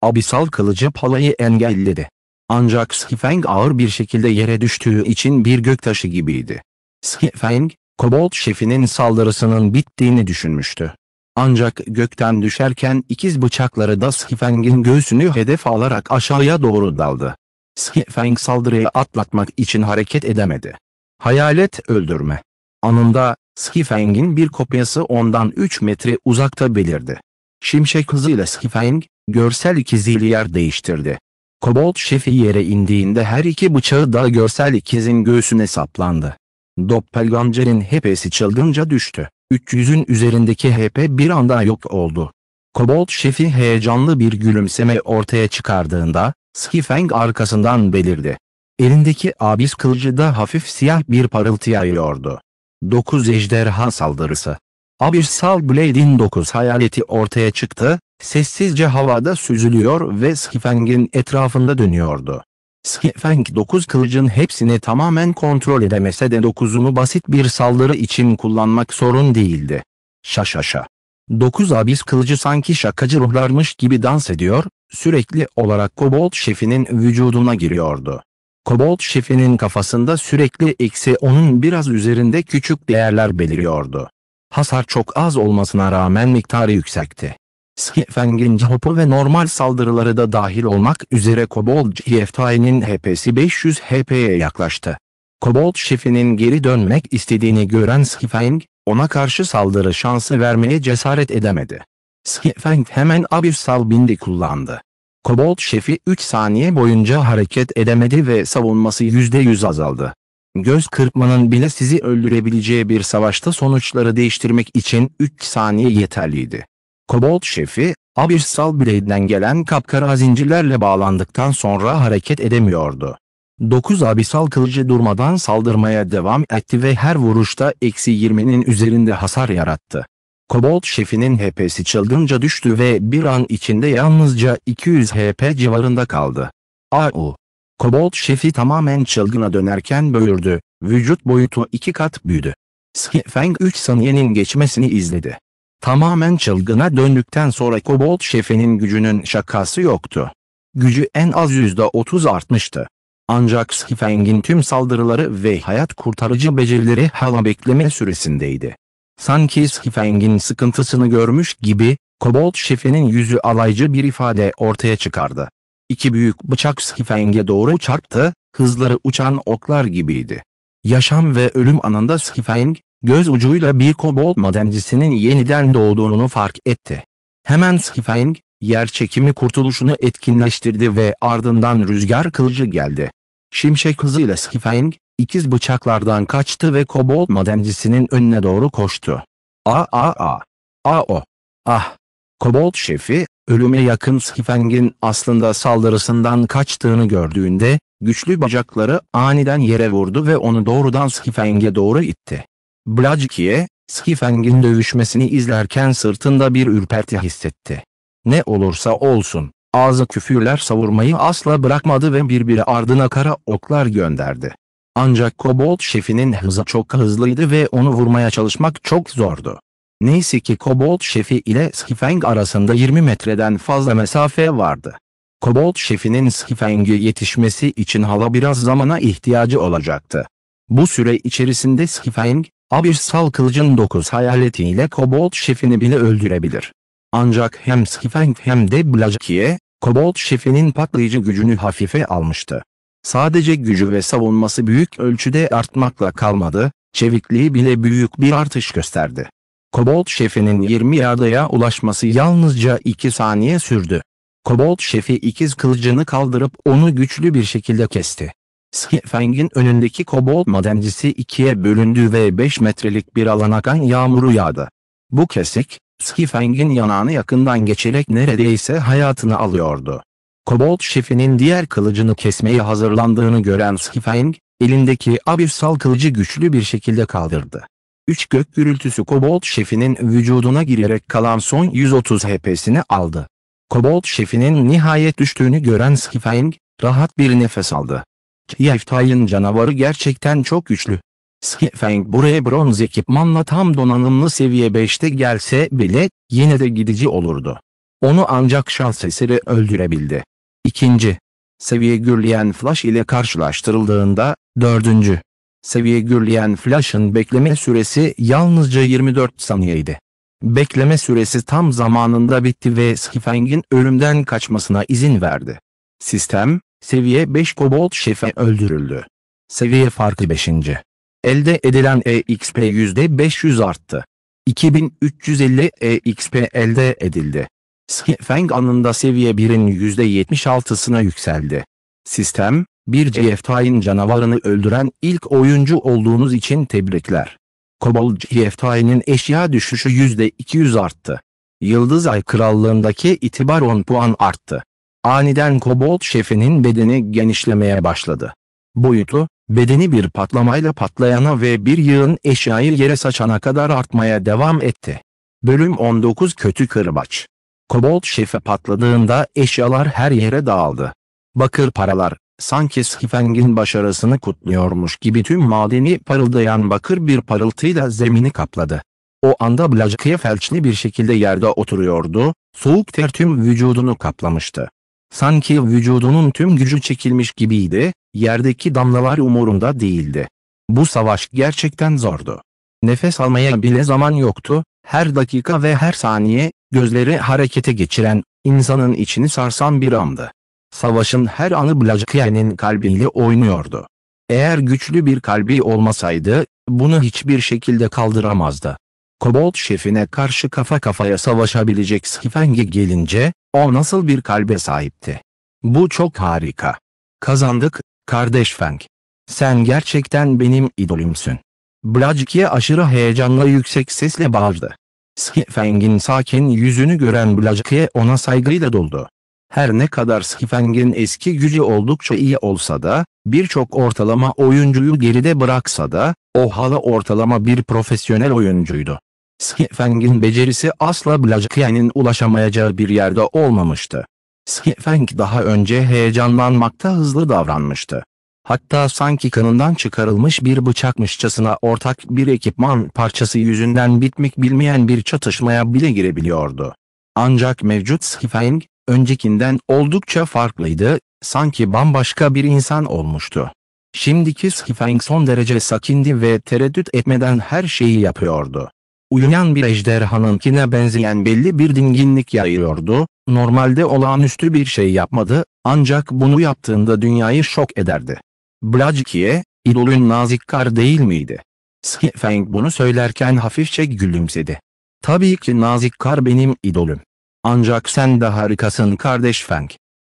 Abyssal kılıcı palayı engelledi. Ancak Sifeng ağır bir şekilde yere düştüğü için bir göktaşı gibiydi. Sifeng, Kobold şefinin saldırısının bittiğini düşünmüştü. Ancak gökten düşerken ikiz bıçakları da Sifeng'in göğsünü hedef alarak aşağıya doğru daldı. Sifeng saldırıyı atlatmak için hareket edemedi. Hayalet öldürme. Anında, Sifeng'in bir kopyası ondan 3 metre uzakta belirdi. Şimşek hızıyla Sifeng, görsel ikiziyle yer değiştirdi. Kobold şefi yere indiğinde her iki bıçağı da görsel ikizin göğsüne saplandı. Doppelganger'in HP'si çılgınca düştü. 300'ün üzerindeki HP bir anda yok oldu. Kobold şefi heyecanlı bir gülümseme ortaya çıkardığında, Sifeng arkasından belirdi. Elindeki abyss kılıcı da hafif siyah bir parıltı yayıyordu. 9 ejderha saldırısı. Abyssal Blade'in 9 hayaleti ortaya çıktı, sessizce havada süzülüyor ve Sifeng'in etrafında dönüyordu. Feng 9 kılıcın hepsini tamamen kontrol edemese de 9'unu basit bir saldırı için kullanmak sorun değildi. Şaşaşa. 9 abis kılıcı sanki şakacı ruhlarmış gibi dans ediyor, sürekli olarak Kobold şefinin vücuduna giriyordu. Kobold şefinin kafasında sürekli -10'un biraz üzerinde küçük değerler beliriyordu. Hasar çok az olmasına rağmen miktarı yüksekti. Feng'in hopu ve normal saldırıları da dahil olmak üzere Kobold GFT'nin HP'si 500 HP'ye yaklaştı. Kobold şefinin geri dönmek istediğini gören Feng, ona karşı saldırı şansı vermeye cesaret edemedi. Feng hemen abissal bindi kullandı. Kobold şefi 3 saniye boyunca hareket edemedi ve savunması %100 azaldı. Göz kırpmanın bile sizi öldürebileceği bir savaşta sonuçları değiştirmek için 3 saniye yeterliydi. Kobold şefi, Abyssal Blade'den gelen kapkara zincirlerle bağlandıktan sonra hareket edemiyordu. 9 Abyssal kılıcı durmadan saldırmaya devam etti ve her vuruşta -20'nin üzerinde hasar yarattı. Kobold şefinin HP'si çılgınca düştü ve bir an içinde yalnızca 200 HP civarında kaldı. Au! Kobold şefi tamamen çılgına dönerken böğürdü, vücut boyutu 2 kat büyüdü. Feng 3 saniyenin geçmesini izledi. Tamamen çılgına döndükten sonra Kobold şefinin gücünün şakası yoktu. Gücü en az %30 artmıştı. Ancak Feng'in tüm saldırıları ve hayat kurtarıcı becerileri hala bekleme süresindeydi. Sanki Feng'in sıkıntısını görmüş gibi, Kobold şefinin yüzü alaycı bir ifade ortaya çıkardı. İki büyük bıçak Feng'e doğru çarptı, hızları uçan oklar gibiydi. Yaşam ve ölüm anında Feng, göz ucuyla bir kobold madencisinin yeniden doğduğunu fark etti. Hemen Feng, yerçekimi kurtuluşunu etkinleştirdi ve ardından rüzgar kılıcı geldi. Şimşek hızıyla Feng, ikiz bıçaklardan kaçtı ve kobold madencisinin önüne doğru koştu. Ah! Kobold şefi, ölüme yakın Feng'in aslında saldırısından kaçtığını gördüğünde, güçlü bacakları aniden yere vurdu ve onu doğrudan Feng'e doğru itti. Blajkiye, Feng'in dövüşmesini izlerken sırtında bir ürperti hissetti. Ne olursa olsun, ağzı küfürler savurmayı asla bırakmadı ve birbiri ardına kara oklar gönderdi. Ancak kobold şefinin hızı çok hızlıydı ve onu vurmaya çalışmak çok zordu. Neyse ki kobold şefi ile Feng arasında 20 metreden fazla mesafe vardı. Kobold şefinin Feng'e yetişmesi için hala biraz zamana ihtiyacı olacaktı. Bu süre içerisinde Feng, Abyssal kılıcın 9 hayaletiyle kobold şefini bile öldürebilir. Ancak hem Feng hem de Blajkiye, kobold şefinin patlayıcı gücünü hafife almıştı. Sadece gücü ve savunması büyük ölçüde artmakla kalmadı, çevikliği bile büyük bir artış gösterdi. Kobold şefinin 20 yardaya ulaşması yalnızca 2 saniye sürdü. Kobold şefi ikiz kılıcını kaldırıp onu güçlü bir şekilde kesti. Feng'in önündeki kobold madencisi ikiye bölündü ve 5 metrelik bir alana kan yağmuru yağdı. Bu kesik, Feng'in yanağını yakından geçerek neredeyse hayatını alıyordu. Kobold şefinin diğer kılıcını kesmeye hazırlandığını gören Feng, elindeki abyssal kılıcı güçlü bir şekilde kaldırdı. 3 gök gürültüsü kobold şefinin vücuduna girerek kalan son 130 HP'sini aldı. Kobold şefinin nihayet düştüğünü gören Feng, rahat bir nefes aldı. GFT'nin canavarı gerçekten çok güçlü. Feng buraya bronz ekipmanla tam donanımlı seviye 5'te gelse bile yine de gidici olurdu. Onu ancak şans eseri öldürebildi. İkinci seviye gürleyen flash ile karşılaştırıldığında 4. seviye gürleyen flash'ın bekleme süresi yalnızca 24 saniyeydi. Bekleme süresi tam zamanında bitti ve Feng'in ölümden kaçmasına izin verdi. Sistem, seviye 5 kobold şefe öldürüldü. Seviye farkı 5. Elde edilen EXP %500 arttı. 2350 EXP elde edildi. Feng anında seviye 1'in %76'sına yükseldi. Sistem, bir GFT'nin canavarını öldüren ilk oyuncu olduğunuz için tebrikler. Kobold GFT'nin eşya düşüşü %200 arttı. Yıldız Ay Krallığındaki itibar 10 puan arttı. Aniden kobold şefinin bedeni genişlemeye başladı. Boyutu, bedeni bir patlamayla patlayana ve bir yığın eşyayı yere saçana kadar artmaya devam etti. Bölüm 19 Kötü Kırbaç. Kobold şefe patladığında eşyalar her yere dağıldı. Bakır paralar, Sanki Sifeng'in başarısını kutluyormuş gibi tüm madeni parıldayan bakır bir parıltıyla zemini kapladı. O anda Blajkiye felçli bir şekilde yerde oturuyordu, soğuk ter tüm vücudunu kaplamıştı. Sanki vücudunun tüm gücü çekilmiş gibiydi, yerdeki damlalar umurunda değildi. Bu savaş gerçekten zordu. Nefes almaya bile zaman yoktu, her dakika ve her saniye, gözleri harekete geçiren, insanın içini sarsan bir andı. Savaşın her anı Blajkiye'nin kalbiyle oynuyordu. Eğer güçlü bir kalbi olmasaydı, bunu hiçbir şekilde kaldıramazdı. Kobold şefine karşı kafa kafaya savaşabilecek Sifeng'e gelince, o nasıl bir kalbe sahipti? Bu çok harika. Kazandık, kardeş Feng. Sen gerçekten benim idolümsün. Blajkiye aşırı heyecanla yüksek sesle bağırdı. Sifeng'in sakin yüzünü gören Blajkiye ona saygıyla doldu. Her ne kadar Sifeng'in eski gücü oldukça iyi olsa da, birçok ortalama oyuncuyu geride bıraksa da, o hala ortalama bir profesyonel oyuncuydu. Sifeng'in becerisi asla Blajkiye'nin ulaşamayacağı bir yerde olmamıştı. Sifeng daha önce heyecanlanmakta hızlı davranmıştı. Hatta sanki kanından çıkarılmış bir bıçakmışçasına ortak bir ekipman parçası yüzünden bitmek bilmeyen bir çatışmaya bile girebiliyordu. Ancak mevcut Sifeng, öncekinden oldukça farklıydı, sanki bambaşka bir insan olmuştu. Şimdiki Sifeng son derece sakindi ve tereddüt etmeden her şeyi yapıyordu. Uyuyan bir ejderhanınkine benzeyen belli bir dinginlik yayıyordu, normalde olağanüstü bir şey yapmadı, ancak bunu yaptığında dünyayı şok ederdi. Blajkiye, idolün Nazikkar değil miydi? Sifeng bunu söylerken hafifçe gülümsedi. Tabii ki Nazikkar benim idolüm. Ancak sen de harikasın kardeş Feng.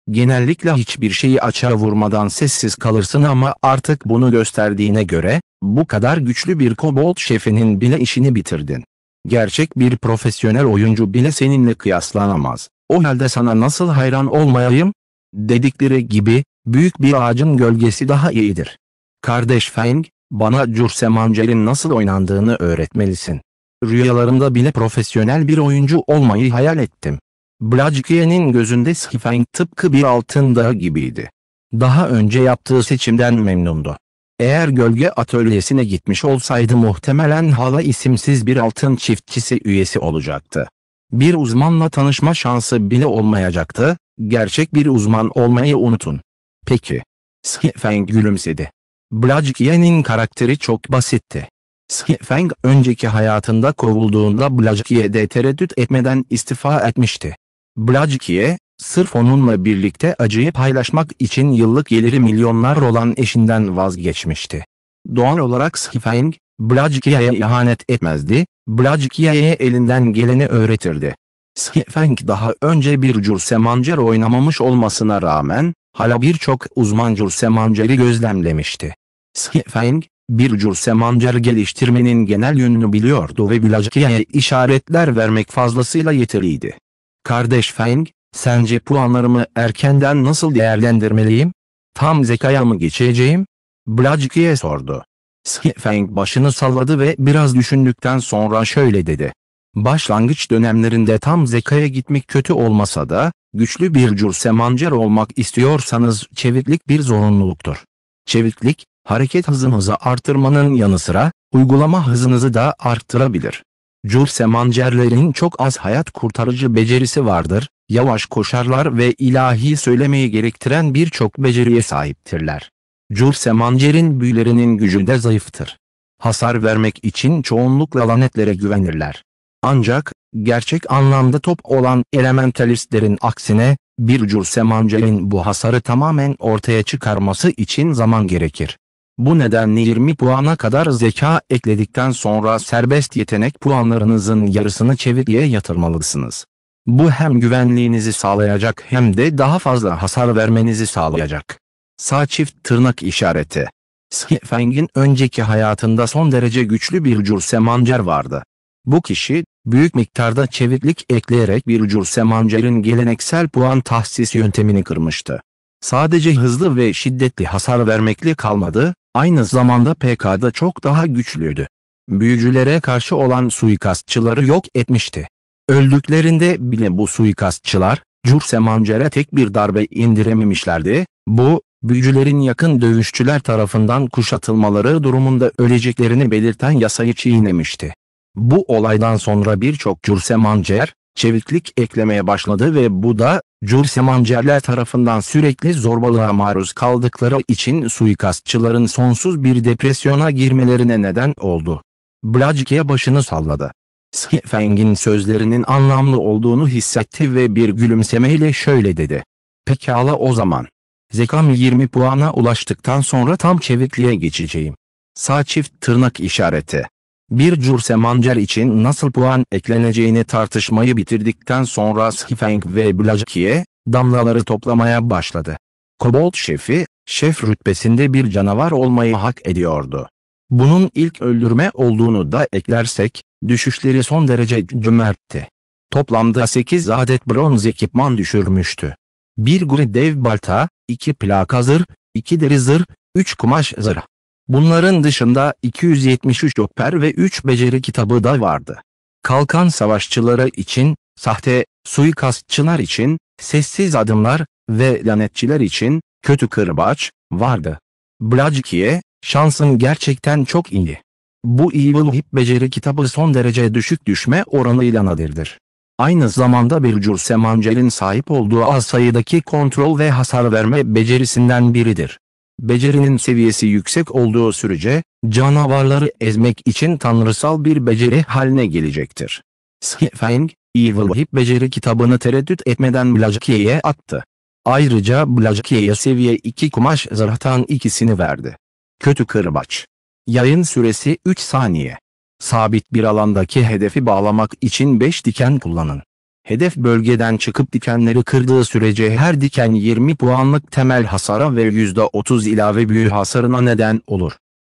Genellikle hiçbir şeyi açığa vurmadan sessiz kalırsın ama artık bunu gösterdiğine göre, bu kadar güçlü bir kobold şefinin bile işini bitirdin. Gerçek bir profesyonel oyuncu bile seninle kıyaslanamaz. O halde sana nasıl hayran olmayayım? Dedikleri gibi, büyük bir ağacın gölgesi daha iyidir. Kardeş Feng, bana Jursemancer'in nasıl oynandığını öğretmelisin. Rüyalarımda bile profesyonel bir oyuncu olmayı hayal ettim. Blajkiye'nin gözünde Sifeng tıpkı bir altın dağı gibiydi. Daha önce yaptığı seçimden memnundu. Eğer gölge atölyesine gitmiş olsaydı muhtemelen hala isimsiz bir altın çiftçisi üyesi olacaktı. Bir uzmanla tanışma şansı bile olmayacaktı, gerçek bir uzman olmayı unutun. Peki. Sifeng gülümsedi. Blajkiye'nin karakteri çok basitti. Sifeng önceki hayatında kovulduğunda Blajkiye'de tereddüt etmeden istifa etmişti. Blajkiye, sırf onunla birlikte acıyı paylaşmak için yıllık geliri milyonlar olan eşinden vazgeçmişti. Doğal olarak Sifeng, Blajkiye'ye ihanet etmezdi, Blajkiye'ye elinden geleni öğretirdi. Sifeng daha önce bir Jursemancer oynamamış olmasına rağmen, hala birçok uzman Jursemancer'i gözlemlemişti. Sifeng, bir Jursemancer geliştirmenin genel yönünü biliyordu ve Blajkiye'ye işaretler vermek fazlasıyla yeterliydi. Kardeş Feng, sence puanlarımı erkenden nasıl değerlendirmeliyim? Tam zekaya mı geçeceğim? Blajkiye sordu. Sifeng başını salladı ve biraz düşündükten sonra şöyle dedi. Başlangıç dönemlerinde tam zekaya gitmek kötü olmasa da, güçlü bir Jursemancer olmak istiyorsanız çeviklik bir zorunluluktur. Çeviklik, hareket hızınızı artırmanın yanı sıra, uygulama hızınızı da arttırabilir. Jursemancerlerin çok az hayat kurtarıcı becerisi vardır, yavaş koşarlar ve ilahi söylemeyi gerektiren birçok beceriye sahiptirler. Jursemancer'in büyülerinin gücü de zayıftır. Hasar vermek için çoğunlukla lanetlere güvenirler. Ancak, gerçek anlamda top olan elementalistlerin aksine, bir Jursemancer'in bu hasarı tamamen ortaya çıkarması için zaman gerekir. Bu nedenle 20 puana kadar zeka ekledikten sonra serbest yetenek puanlarınızın yarısını çevikliğe yatırmalısınız. Bu hem güvenliğinizi sağlayacak hem de daha fazla hasar vermenizi sağlayacak. Sağ çift tırnak işareti. Sifeng'in önceki hayatında son derece güçlü bir Jursemancer vardı. Bu kişi, büyük miktarda çeviklik ekleyerek bir Jursemancer'in geleneksel puan tahsis yöntemini kırmıştı. Sadece hızlı ve şiddetli hasar vermekle kalmadı, aynı zamanda PK'da çok daha güçlüydü. Büyücülere karşı olan suikastçıları yok etmişti. Öldüklerinde bile bu suikastçılar, Jursemancer'e tek bir darbe indirememişlerdi, bu, Büyücülerin yakın dövüşçüler tarafından kuşatılmaları durumunda öleceklerini belirten yasayı çiğnemişti. Bu olaydan sonra birçok cürsemancer, çeviklik eklemeye başladı ve bu da, cürsemancerler tarafından sürekli zorbalığa maruz kaldıkları için suikastçıların sonsuz bir depresyona girmelerine neden oldu. Blajkiye başını salladı. Sifeng'in sözlerinin anlamlı olduğunu hissetti ve bir gülümsemeyle şöyle dedi. Pekala o zaman. Zekam 20 puana ulaştıktan sonra tam çevikliğe geçeceğim. Sağ çift tırnak işareti. Bir cürsemancer için nasıl puan ekleneceğini tartışmayı bitirdikten sonra Sifeng ve Blajkiye, damlaları toplamaya başladı. Kobold şefi, şef rütbesinde bir canavar olmayı hak ediyordu. Bunun ilk öldürme olduğunu da eklersek, düşüşleri son derece cömertti. Toplamda 8 adet bronz ekipman düşürmüştü. Bir guri dev balta, 2 plaka zırh, 2 deri zırh, 3 kumaş zırh. Bunların dışında 273 joper ve 3 beceri kitabı da vardı. Kalkan savaşçıları için, sahte suikastçılar için, sessiz adımlar ve lanetçiler için, kötü kırbaç, vardı. Blajkiye, şansın gerçekten çok iyi. Bu Evil Hip beceri kitabı son derece düşük düşme oranıyla nadirdir. Aynı zamanda bir cürsemancerin sahip olduğu az sayıdaki kontrol ve hasar verme becerisinden biridir. Becerinin seviyesi yüksek olduğu sürece, canavarları ezmek için tanrısal bir beceri haline gelecektir. Sifeng, Evil Hip beceri kitabını tereddüt etmeden Blajkiye'ye attı. Ayrıca Blajkiye'ye seviye 2 kumaş zırhtan ikisini verdi. Kötü kırbaç. Yayın süresi 3 saniye. Sabit bir alandaki hedefi bağlamak için 5 diken kullanın. Hedef bölgeden çıkıp dikenleri kırdığı sürece her diken 20 puanlık temel hasara ve %30 ilave büyü hasarına neden olur.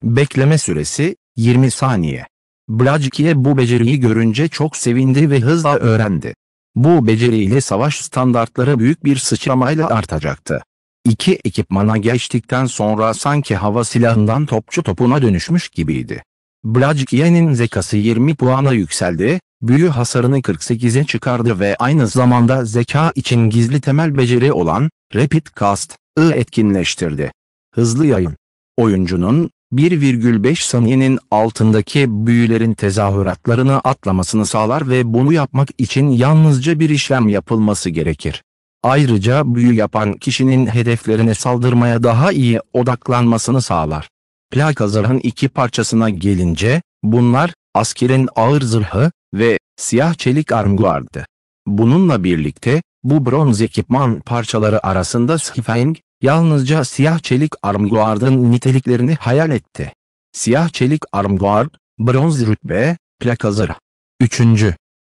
Bekleme süresi 20 saniye. Blajkiye bu beceriyi görünce çok sevindi ve hızla öğrendi. Bu beceriyle savaş standartları büyük bir sıçramayla artacaktı. İki ekipmana geçtikten sonra sanki hava silahından topçu topuna dönüşmüş gibiydi. Blajkiye'nin zekası 20 puana yükseldi, büyü hasarını 48'e çıkardı ve aynı zamanda zeka için gizli temel beceri olan Rapid Cast'ı etkinleştirdi. Hızlı yayın. Oyuncunun 1,5 saniyenin altındaki büyülerin tezahüratlarını atlamasını sağlar ve bunu yapmak için yalnızca bir işlem yapılması gerekir. Ayrıca büyü yapan kişinin hedeflerine saldırmaya daha iyi odaklanmasını sağlar. Plaka zırhın iki parçasına gelince, bunlar, askerin ağır zırhı ve siyah çelik armguardı. Bununla birlikte, bu bronz ekipman parçaları arasında Sifeng, yalnızca siyah çelik armguardın niteliklerini hayal etti. Siyah çelik armguard, bronz rütbe, plaka zırh. 3.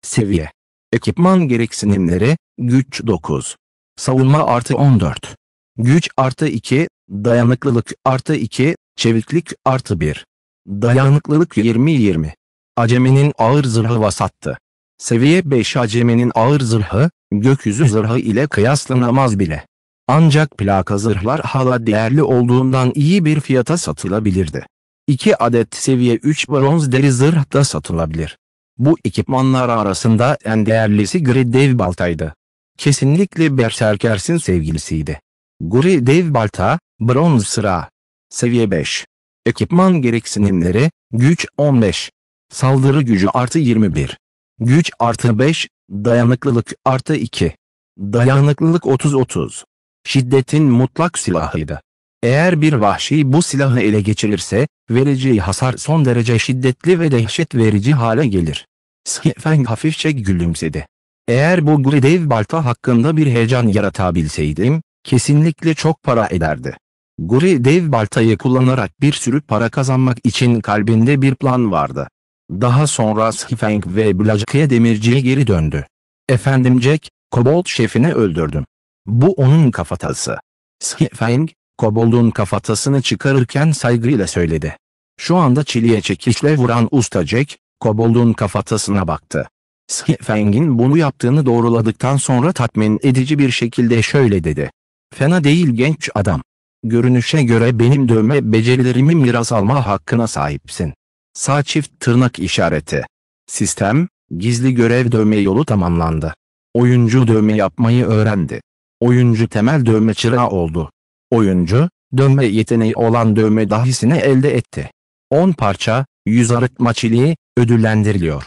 seviye. Ekipman gereksinimleri, güç 9. Savunma artı 14. Güç artı 2, dayanıklılık artı 2, çeviklik artı 1. Dayanıklılık 20-20. Aceminin ağır zırhı vasattı. Seviye 5 acemenin ağır zırhı, gökyüzü zırhı ile kıyaslanamaz bile. Ancak plaka zırhlar hala değerli olduğundan iyi bir fiyata satılabilirdi. 2 adet seviye 3 bronz deri zırh da satılabilir. Bu ekipmanlar arasında en değerlisi gri dev baltaydı. Kesinlikle Berserker'sin sevgilisiydi. Gri dev balta, bronz sıra. Seviye 5. Ekipman gereksinimleri, güç 15. Saldırı gücü artı 21. Güç artı 5, dayanıklılık artı 2. Dayanıklılık 30-30. Şiddetin mutlak silahıydı. Eğer bir vahşi bu silahı ele geçirirse, vereceği hasar son derece şiddetli ve dehşet verici hale gelir. Sifeng hafifçe gülümsedi. Eğer bu gri dev balta hakkında bir heyecan yaratabilseydim, kesinlikle çok para ederdi. Gri dev baltayı kullanarak bir sürü para kazanmak için kalbinde bir plan vardı. Daha sonra Sifeng ve Blajkiye demirciye geri döndü. Efendim Jack, kobold şefini öldürdüm. Bu onun kafatası. Sifeng, koboldun kafatasını çıkarırken saygıyla söyledi. Şu anda çiliğe çekişle vuran usta Jack, koboldun kafatasına baktı. Sifeng'in bunu yaptığını doğruladıktan sonra tatmin edici bir şekilde şöyle dedi. Fena değil genç adam. Görünüşe göre benim dövme becerilerimi miras alma hakkına sahipsin. Sağ çift tırnak işareti. Sistem, gizli görev dövme yolu tamamlandı. Oyuncu dövme yapmayı öğrendi. Oyuncu temel dövme çırağı oldu. Oyuncu, dövme yeteneği olan dövme dahisini elde etti. 10 parça, 100 arıtma çeliği, ödüllendiriliyor.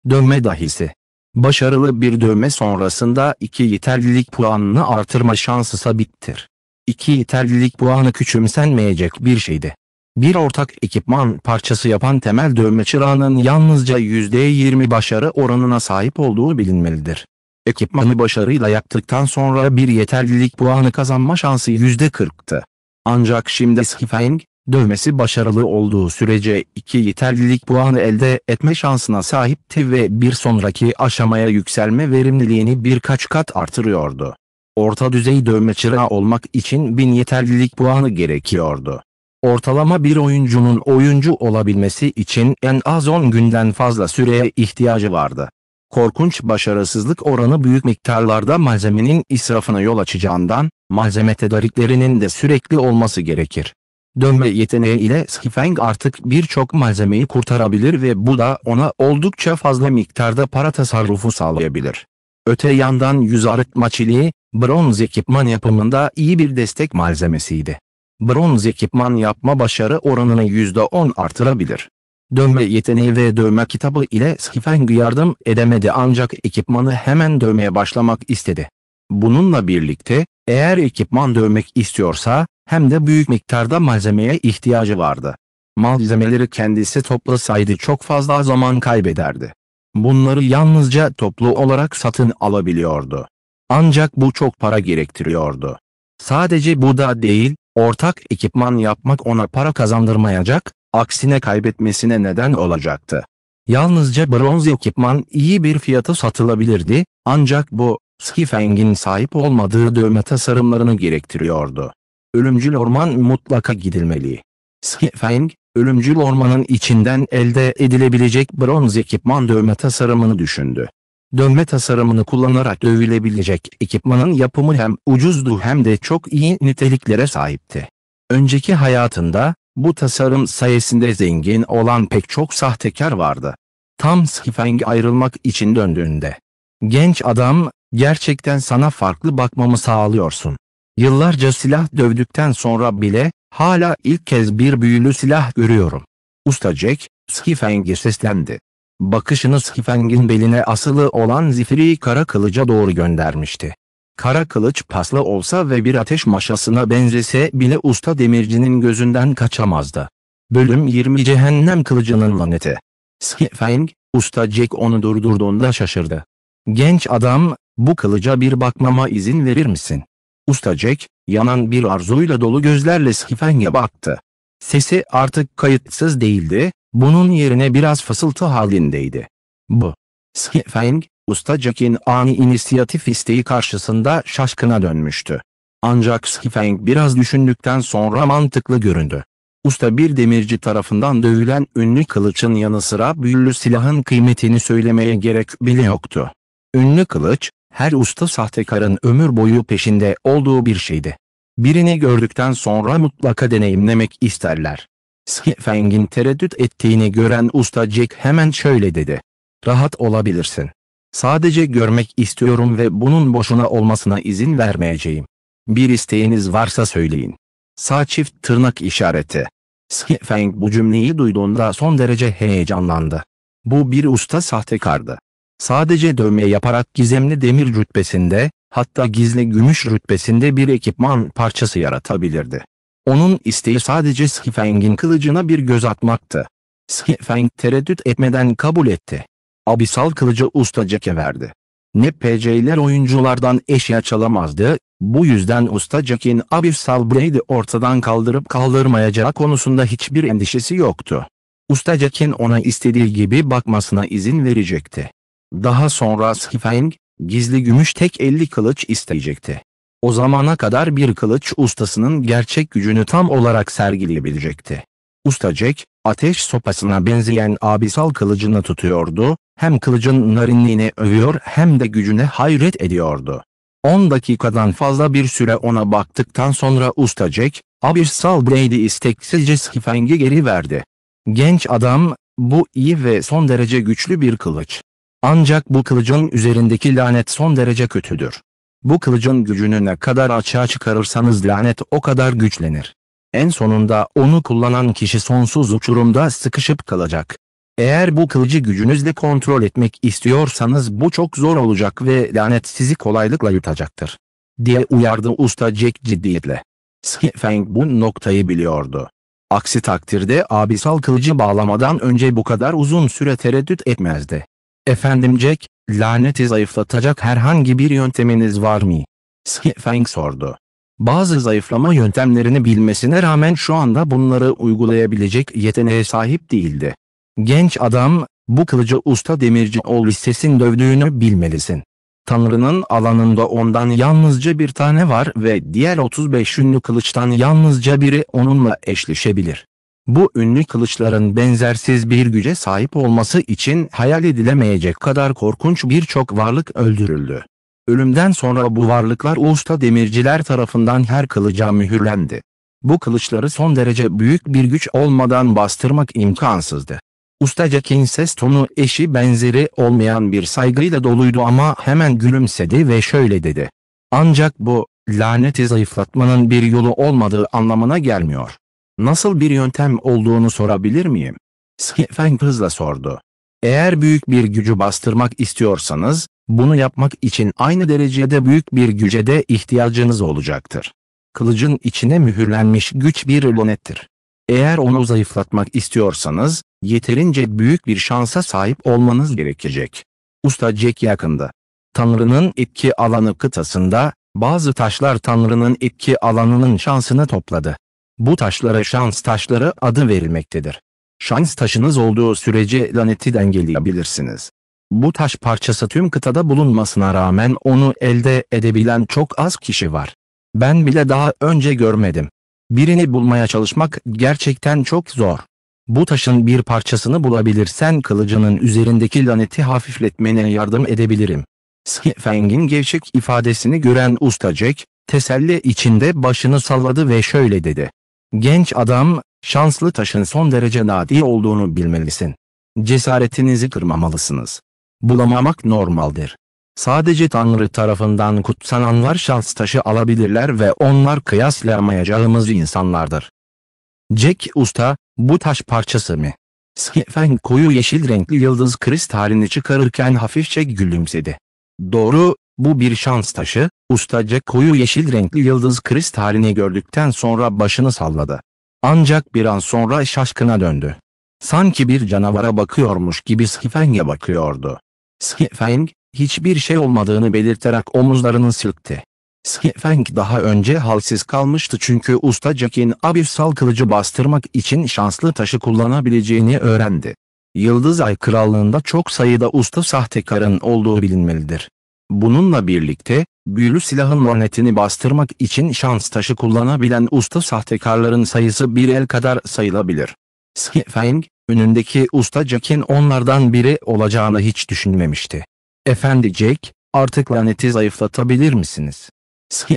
Dövme dahisi. Başarılı bir dövme sonrasında 2 yeterlilik puanını artırma şansı sabittir. 2 yeterlilik puanı küçümsenmeyecek bir şeydi. Bir ortak ekipman parçası yapan temel dövme çırağının yalnızca %20 başarı oranına sahip olduğu bilinmelidir. Ekipmanı başarıyla yaptıktan sonra bir yeterlilik puanı kazanma şansı %40'tı. Ancak şimdi Sifeng, dövmesi başarılı olduğu sürece 2 yeterlilik puanı elde etme şansına sahipti ve bir sonraki aşamaya yükselme verimliliğini birkaç kat artırıyordu. Orta düzey dövme çırağı olmak için 1000 yeterlilik puanı gerekiyordu. Ortalama bir oyuncunun oyuncu olabilmesi için en az 10 günden fazla süreye ihtiyacı vardı. Korkunç başarısızlık oranı büyük miktarlarda malzemenin israfına yol açacağından, malzeme tedariklerinin de sürekli olması gerekir. Dövme yeteneği ile Sifeng artık birçok malzemeyi kurtarabilir ve bu da ona oldukça fazla miktarda para tasarrufu sağlayabilir. Öte yandan 100 arıtma çeliği, bronz ekipman yapımında iyi bir destek malzemesiydi. Bronz ekipman yapma başarı oranını %10 artırabilir. Dövme yeteneği ve dövme kitabı ile Sifeng yardım edemedi ancak ekipmanı hemen dövmeye başlamak istedi. Bununla birlikte, eğer ekipman dövmek istiyorsa, hem de büyük miktarda malzemeye ihtiyacı vardı. Malzemeleri kendisi toplasaydı çok fazla zaman kaybederdi. Bunları yalnızca toplu olarak satın alabiliyordu. Ancak bu çok para gerektiriyordu. Sadece bu da değil, ortak ekipman yapmak ona para kazandırmayacak, aksine kaybetmesine neden olacaktı. Yalnızca bronz ekipman iyi bir fiyata satılabilirdi, ancak bu, Sifeng'in sahip olmadığı dövme tasarımlarını gerektiriyordu. Ölümcül orman mutlaka gidilmeli. Sifeng, ölümcül ormanın içinden elde edilebilecek bronz ekipman dövme tasarımını düşündü. Dövme tasarımını kullanarak dövülebilecek ekipmanın yapımı hem ucuzdu hem de çok iyi niteliklere sahipti. Önceki hayatında, bu tasarım sayesinde zengin olan pek çok sahtekar vardı. Tam Sifeng ayrılmak için döndüğünde, "Genç adam, gerçekten sana farklı bakmamı sağlıyorsun. Yıllarca silah dövdükten sonra bile, hala ilk kez bir büyülü silah görüyorum." Usta Jack, Sifeng'e seslendi. Bakışını Sifeng'in beline asılı olan zifiri kara kılıca doğru göndermişti. Kara kılıç paslı olsa ve bir ateş maşasına benzese bile usta demircinin gözünden kaçamazdı. Bölüm 20 Cehennem Kılıcının Laneti. Sifeng, Usta Jack onu durdurduğunda şaşırdı. "Genç adam, bu kılıca bir bakmama izin verir misin?" Usta Jack, yanan bir arzuyla dolu gözlerle Sifeng'e baktı. Sesi artık kayıtsız değildi, bunun yerine biraz fısıltı halindeydi. "Bu." Sifeng, Usta Jack'in ani inisiyatif isteği karşısında şaşkına dönmüştü. Ancak Sifeng biraz düşündükten sonra mantıklı göründü. Usta bir demirci tarafından dövülen ünlü kılıçın yanı sıra büyülü silahın kıymetini söylemeye gerek bile yoktu. Ünlü kılıç, her usta sahtekarın ömür boyu peşinde olduğu bir şeydi. Birini gördükten sonra mutlaka deneyimlemek isterler. Sifeng'in tereddüt ettiğini gören Usta Jack hemen şöyle dedi. "Rahat olabilirsin. Sadece görmek istiyorum ve bunun boşuna olmasına izin vermeyeceğim. Bir isteğiniz varsa söyleyin." Sağ çift tırnak işareti. Sifeng bu cümleyi duyduğunda son derece heyecanlandı. Bu bir usta sahtekardı. Sadece dövme yaparak gizemli demir rütbesinde, hatta gizli gümüş rütbesinde bir ekipman parçası yaratabilirdi. Onun isteği sadece Sifeng'in kılıcına bir göz atmaktı. Sifeng tereddüt etmeden kabul etti. Abisal kılıcı Usta Jack'e verdi. NPC'ler oyunculardan eşya çalamazdı, bu yüzden Usta Jack'in Abyssal Blade'i ortadan kaldırıp kaldırmayacağı konusunda hiçbir endişesi yoktu. Usta Jack'in ona istediği gibi bakmasına izin verecekti. Daha sonra Sifeng, gizli gümüş tek elli kılıç isteyecekti. O zamana kadar bir kılıç ustasının gerçek gücünü tam olarak sergileyebilecekti. Usta Jack, ateş sopasına benzeyen abisal kılıcını tutuyordu, hem kılıcın narinliğini övüyor hem de gücüne hayret ediyordu. 10 dakikadan fazla bir süre ona baktıktan sonra Usta Jack, Abyssal Blade'i isteksizce Sifeng'e geri verdi. "Genç adam, bu iyi ve son derece güçlü bir kılıç. Ancak bu kılıcın üzerindeki lanet son derece kötüdür. Bu kılıcın gücünü ne kadar açığa çıkarırsanız lanet o kadar güçlenir. En sonunda onu kullanan kişi sonsuz uçurumda sıkışıp kalacak. Eğer bu kılıcı gücünüzle kontrol etmek istiyorsanız bu çok zor olacak ve lanet sizi kolaylıkla yutacaktır, diye uyardı Usta Jack ciddiyetle. Feng bu noktayı biliyordu. Aksi takdirde abisal kılıcı bağlamadan önce bu kadar uzun süre tereddüt etmezdi. Efendim Jack, laneti zayıflatacak herhangi bir yönteminiz var mı? Feng sordu. Bazı zayıflama yöntemlerini bilmesine rağmen şu anda bunları uygulayabilecek yeteneğe sahip değildi. Genç adam, bu kılıcı usta demirci Ulyses'in dövdüğünü bilmelisin. Tanrı'nın alanında ondan yalnızca bir tane var ve diğer 35 ünlü kılıçtan yalnızca biri onunla eşleşebilir. Bu ünlü kılıçların benzersiz bir güce sahip olması için hayal edilemeyecek kadar korkunç birçok varlık öldürüldü. Ölümden sonra bu varlıklar usta demirciler tarafından her kılıca mühürlendi. Bu kılıçları son derece büyük bir güç olmadan bastırmak imkansızdı. Usta Jack'in ses tonu eşi benzeri olmayan bir saygıyla doluydu ama hemen gülümsedi ve şöyle dedi. Ancak bu, laneti zayıflatmanın bir yolu olmadığı anlamına gelmiyor. Nasıl bir yöntem olduğunu sorabilir miyim? Feng hızla sordu. Eğer büyük bir gücü bastırmak istiyorsanız, bunu yapmak için aynı derecede büyük bir güce de ihtiyacınız olacaktır. Kılıcın içine mühürlenmiş güç bir lanettir. Eğer onu zayıflatmak istiyorsanız, yeterince büyük bir şansa sahip olmanız gerekecek. Usta Jack yakında. Tanrı'nın etki alanı kıtasında, bazı taşlar Tanrı'nın etki alanının şansını topladı. Bu taşlara şans taşları adı verilmektedir. Şans taşınız olduğu sürece laneti dengeleyebilirsiniz. Bu taş parçası tüm kıtada bulunmasına rağmen onu elde edebilen çok az kişi var. Ben bile daha önce görmedim. Birini bulmaya çalışmak gerçekten çok zor. Bu taşın bir parçasını bulabilirsen kılıcının üzerindeki laneti hafifletmene yardım edebilirim. Feng'in gevşek ifadesini gören Usta Jack, teselli içinde başını salladı ve şöyle dedi. Genç adam, şanslı taşın son derece nadir olduğunu bilmelisin. Cesaretinizi kırmamalısınız. Bulamamak normaldir. Sadece Tanrı tarafından kutsananlar şans taşı alabilirler ve onlar kıyaslayamayacağımız insanlardır. Jack Usta, bu taş parçası mı? Feng koyu yeşil renkli yıldız kristalini çıkarırken hafifçe gülümsedi. Doğru, bu bir şans taşı. Usta Jack koyu yeşil renkli yıldız kristalini gördükten sonra başını salladı. Ancak bir an sonra şaşkına döndü. Sanki bir canavara bakıyormuş gibi Feng'e bakıyordu. Feng, hiçbir şey olmadığını belirterek omuzlarını silkti. Feng daha önce halsiz kalmıştı çünkü Usta Jack'in abissal kılıcı bastırmak için şanslı taşı kullanabileceğini öğrendi. Yıldız Ay Krallığı'nda çok sayıda usta sahtekarın olduğu bilinmelidir. Bununla birlikte, büyülü silahın lanetini bastırmak için şans taşı kullanabilen usta sahtekarların sayısı bir el kadar sayılabilir. Feng, önündeki Usta Jack'in onlardan biri olacağını hiç düşünmemişti. Efendi Jack, artık laneti zayıflatabilir misiniz?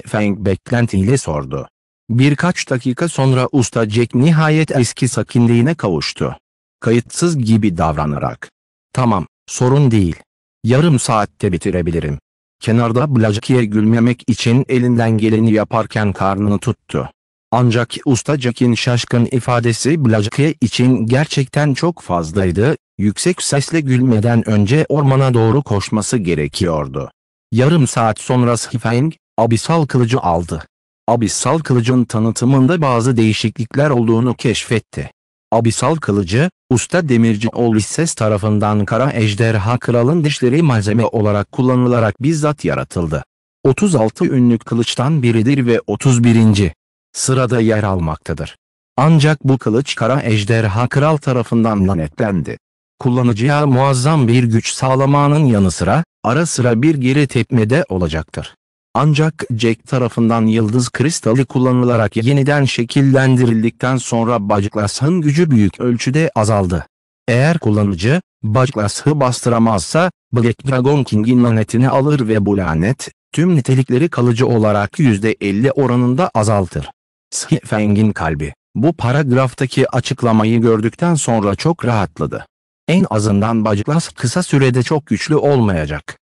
Feng beklentiyle sordu. Birkaç dakika sonra Usta Jack nihayet eski sakinliğine kavuştu. Kayıtsız gibi davranarak. Tamam, sorun değil. Yarım saatte bitirebilirim. Kenarda Blajaki'ye gülmemek için elinden geleni yaparken karnını tuttu. Ancak Usta Jack'in şaşkın ifadesi Blajaki için gerçekten çok fazlaydı, yüksek sesle gülmeden önce ormana doğru koşması gerekiyordu. Yarım saat sonra Feng, abissal kılıcı aldı. Abissal kılıcın tanıtımında bazı değişiklikler olduğunu keşfetti. Abissal kılıcı, usta demirci Ulysses tarafından Kara Ejderha Kral'ın dişleri malzeme olarak kullanılarak bizzat yaratıldı. 36 ünlük kılıçtan biridir ve 31. sırada yer almaktadır. Ancak bu kılıç Kara Ejderha Kral tarafından lanetlendi. Kullanıcıya muazzam bir güç sağlamanın yanı sıra, ara sıra bir geri tepme de olacaktır. Ancak Jack tarafından yıldız kristali kullanılarak yeniden şekillendirildikten sonra Bacıklas'ın gücü büyük ölçüde azaldı. Eğer kullanıcı, Bacıklas'ı bastıramazsa, Black Dragon King'in lanetini alır ve bu lanet, tüm nitelikleri kalıcı olarak %50 oranında azaltır. Feng'in kalbi, bu paragraftaki açıklamayı gördükten sonra çok rahatladı. En azından Bacıklas kısa sürede çok güçlü olmayacak.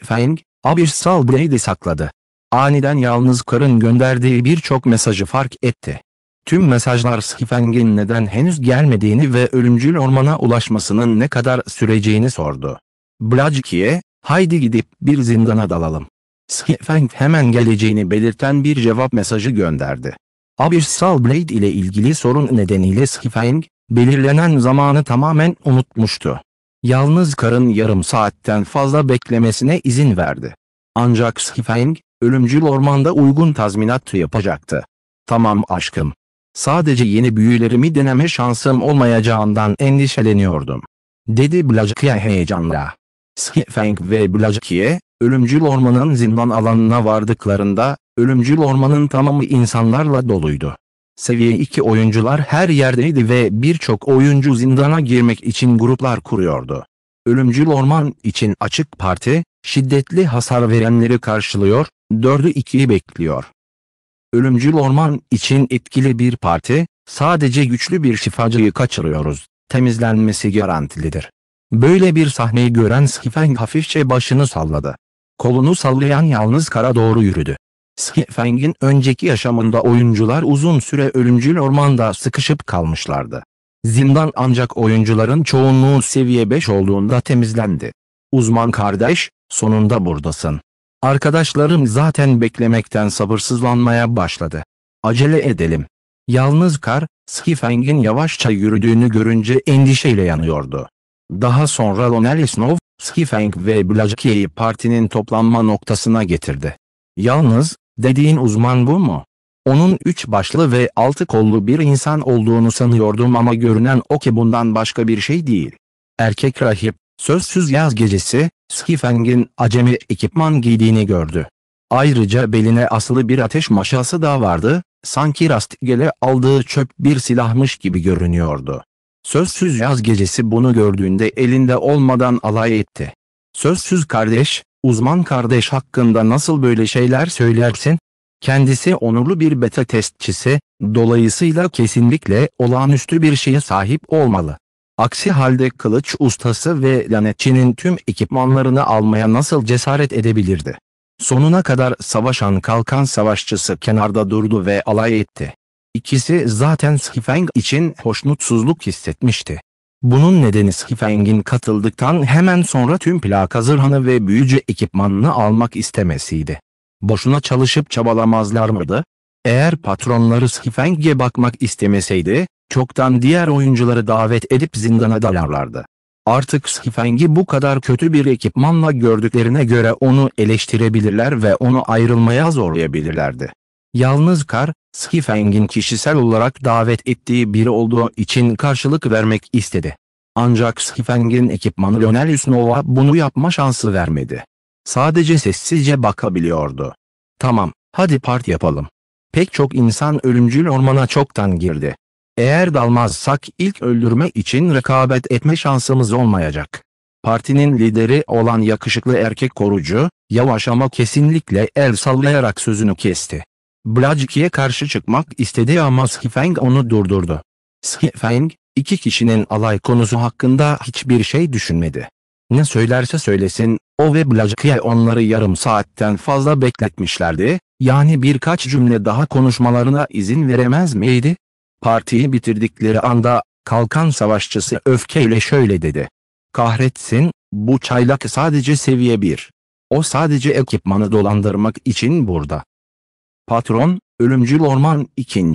Feng, Abyssal Blade'i sakladı. Aniden yalnız karın gönderdiği birçok mesajı fark etti. Tüm mesajlar Sifeng'in neden henüz gelmediğini ve ölümcül ormana ulaşmasının ne kadar süreceğini sordu. Blajki'ye, haydi gidip bir zindana dalalım. Sifeng hemen geleceğini belirten bir cevap mesajı gönderdi. Abyssal Blade ile ilgili sorun nedeniyle Sifeng, belirlenen zamanı tamamen unutmuştu. Yalnız karın yarım saatten fazla beklemesine izin verdi. Ancak Sifeng, ölümcül ormanda uygun tazminat yapacaktı. Tamam aşkım. Sadece yeni büyülerimi deneme şansım olmayacağından endişeleniyordum, dedi Blajkia heyecanla. Sifeng ve Blajkia, ölümcül ormanın zindan alanına vardıklarında, ölümcül ormanın tamamı insanlarla doluydu. Seviye 2 oyuncular her yerdeydi ve birçok oyuncu zindana girmek için gruplar kuruyordu. Ölümcül orman için açık parti, şiddetli hasar verenleri karşılıyor, 4'ü 2'yi bekliyor. Ölümcül orman için etkili bir parti, sadece güçlü bir şifacıyı kaçırıyoruz, temizlenmesi garantilidir. Böyle bir sahneyi gören Sifeng hafifçe başını salladı. Kolunu sallayan yalnız kara doğru yürüdü. Sifeng'in önceki yaşamında oyuncular uzun süre ölümcül ormanda sıkışıp kalmışlardı. Zindan ancak oyuncuların çoğunluğu seviye 5 olduğunda temizlendi. Uzman kardeş, sonunda buradasın. Arkadaşlarım zaten beklemekten sabırsızlanmaya başladı. Acele edelim. Yalnız kar, Sifeng'in yavaşça yürüdüğünü görünce endişeyle yanıyordu. Daha sonra Lonely Snow, Sifeng ve Blajkia'yı partinin toplanma noktasına getirdi. Yalnız, dediğin uzman bu mu? Onun 3 başlı ve 6 kollu bir insan olduğunu sanıyordum ama görünen o ki bundan başka bir şey değil. Erkek rahip, sözsüz yaz gecesi, Sifeng'in acemi ekipman giydiğini gördü. Ayrıca beline asılı bir ateş maşası da vardı, sanki rastgele aldığı çöp bir silahmış gibi görünüyordu. Sözsüz yaz gecesi bunu gördüğünde elinde olmadan alay etti. Sözsüz kardeş, uzman kardeş hakkında nasıl böyle şeyler söylersin? Kendisi onurlu bir beta testçisi, dolayısıyla kesinlikle olağanüstü bir şeye sahip olmalı. Aksi halde kılıç ustası ve lanetçinin tüm ekipmanlarını almaya nasıl cesaret edebilirdi? Sonuna kadar savaşan kalkan savaşçısı kenarda durdu ve alay etti. İkisi zaten Sifeng için hoşnutsuzluk hissetmişti. Bunun nedeni Sifeng'in katıldıktan hemen sonra tüm plaka zırhını ve büyücü ekipmanını almak istemesiydi. Boşuna çalışıp çabalamazlar mıydı? Eğer patronları Sifeng'e bakmak istemeseydi, çoktan diğer oyuncuları davet edip zindana dalarlardı. Artık Sifeng'i bu kadar kötü bir ekipmanla gördüklerine göre onu eleştirebilirler ve onu ayrılmaya zorlayabilirlerdi. Yalnız kar, Sifeng'in kişisel olarak davet ettiği biri olduğu için karşılık vermek istedi. Ancak Sifeng'in ekipmanı Lonely Snow'a bunu yapma şansı vermedi. Sadece sessizce bakabiliyordu. Tamam, hadi parti yapalım. Pek çok insan ölümcül ormana çoktan girdi. Eğer dalmazsak ilk öldürme için rekabet etme şansımız olmayacak. Partinin lideri olan yakışıklı erkek korucu, yavaş ama kesinlikle el sallayarak sözünü kesti. Blajki'ye karşı çıkmak istedi ama Sifeng onu durdurdu. Sifeng, iki kişinin alay konusu hakkında hiçbir şey düşünmedi. Ne söylerse söylesin, o ve Blajkia onları yarım saatten fazla bekletmişlerdi, yani birkaç cümle daha konuşmalarına izin veremez miydi? Partiyi bitirdikleri anda, kalkan savaşçısı öfkeyle şöyle dedi. Kahretsin, bu çaylak sadece seviye 1. O sadece ekipmanı dolandırmak için burada. Patron, ölümcül orman 2.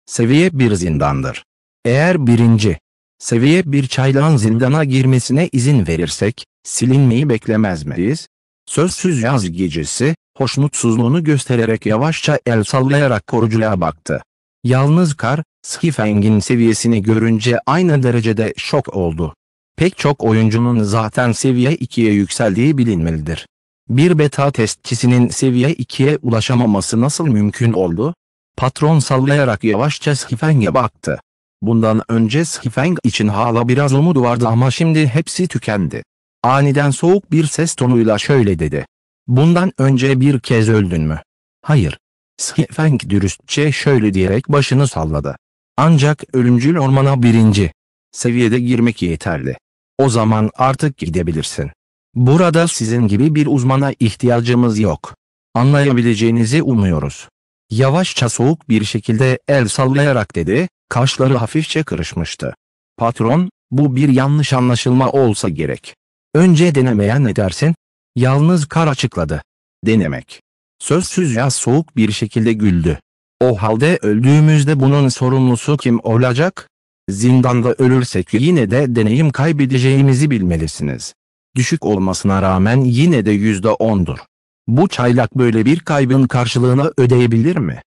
Seviye 1 zindandır. Eğer 1. seviye 1 çaylağın zindana girmesine izin verirsek, silinmeyi beklemez miyiz? Sözsüz yaz gecesi, hoşnutsuzluğunu göstererek yavaşça el sallayarak korucuya baktı. Yalnız kar, Sifeng'in seviyesini görünce aynı derecede şok oldu. Pek çok oyuncunun zaten seviye 2'ye yükseldiği bilinmelidir. Bir beta testçisinin seviye 2'ye ulaşamaması nasıl mümkün oldu? Patron sallayarak yavaşça Sifeng'e baktı. Bundan önce Sifeng için hala biraz umudu vardı ama şimdi hepsi tükendi. Aniden soğuk bir ses tonuyla şöyle dedi. Bundan önce bir kez öldün mü? Hayır. Sifeng dürüstçe şöyle diyerek başını salladı. Ancak ölümcül ormana 1. seviyede girmek yeterli. O zaman artık gidebilirsin. Burada sizin gibi bir uzmana ihtiyacımız yok. Anlayabileceğinizi umuyoruz. Yavaşça soğuk bir şekilde el sallayarak dedi, kaşları hafifçe kırışmıştı. Patron, bu bir yanlış anlaşılma olsa gerek. Önce denemeye ne dersin? Yalnız Kar açıkladı. Denemek. Sözsüz Yaz soğuk bir şekilde güldü. O halde öldüğümüzde bunun sorumlusu kim olacak? Zindanda ölürsek yine de deneyim kaybedeceğimizi bilmelisiniz. Düşük olmasına rağmen yine de %10'dur. Bu çaylak böyle bir kaybın karşılığını ödeyebilir mi?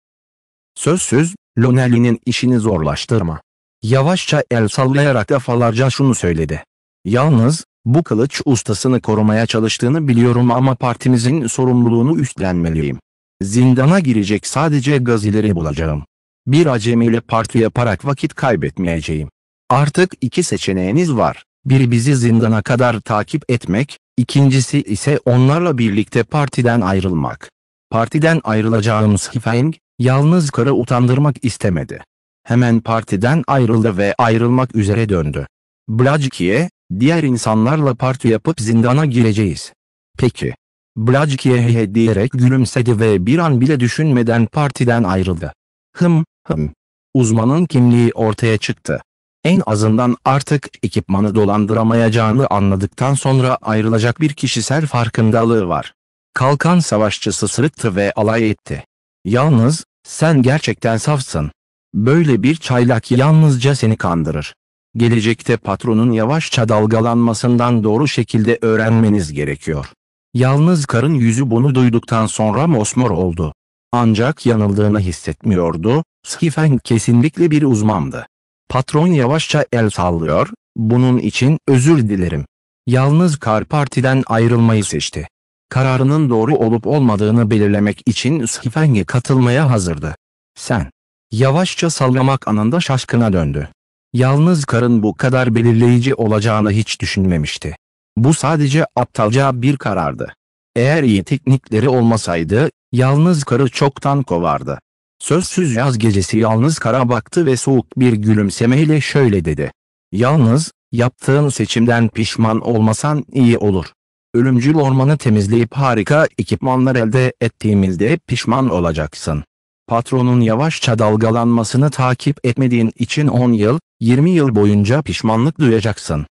Sözsüz, Lonely'nin işini zorlaştırma. Yavaşça el sallayarak defalarca şunu söyledi. Yalnız, bu kılıç ustasını korumaya çalıştığını biliyorum ama partimizin sorumluluğunu üstlenmeliyim. Zindana girecek sadece gazileri bulacağım. Bir acemiyle parti yaparak vakit kaybetmeyeceğim. Artık iki seçeneğiniz var. Biri bizi zindana kadar takip etmek, ikincisi ise onlarla birlikte partiden ayrılmak. Partiden ayrılacağım Sifeng, yalnız Kar'ı utandırmak istemedi. Hemen partiden ayrıldı ve ayrılmak üzere döndü. Blajki'ye, diğer insanlarla parti yapıp zindana gireceğiz. Peki. Blajki'ye he diyerek gülümsedi ve bir an bile düşünmeden partiden ayrıldı. Hım. Uzmanın kimliği ortaya çıktı. En azından artık ekipmanı dolandıramayacağını anladıktan sonra ayrılacak bir kişisel farkındalığı var. Kalkan savaşçısı sırıttı ve alay etti. Yalnız, sen gerçekten safsın. Böyle bir çaylak yalnızca seni kandırır. Gelecekte patronun yavaşça dalgalanmasından doğru şekilde öğrenmeniz gerekiyor. Yalnız Kar'ın yüzü bunu duyduktan sonra mosmor oldu. Ancak yanıldığını hissetmiyordu, Sifeng kesinlikle bir uzmandı. Patron yavaşça el sallıyor, bunun için özür dilerim. Yalnız Kar partiden ayrılmayı seçti. Kararının doğru olup olmadığını belirlemek için Sifeng'e katılmaya hazırdı. Sen. Yavaşça sallamak anında şaşkına döndü. Yalnız Kar'ın bu kadar belirleyici olacağını hiç düşünmemişti. Bu sadece aptalca bir karardı. Eğer iyi teknikleri olmasaydı, Yalnız Kar'ı çoktan kovardı. Sözsüz Yaz gecesi Yalnız Kar'a baktı ve soğuk bir gülümsemeyle şöyle dedi. Yalnız, yaptığın seçimden pişman olmasan iyi olur. Ölümcül ormanı temizleyip harika ekipmanlar elde ettiğimizde pişman olacaksın. Patronun yavaşça dalgalanmasını takip etmediğin için 10 yıl, 20 yıl boyunca pişmanlık duyacaksın.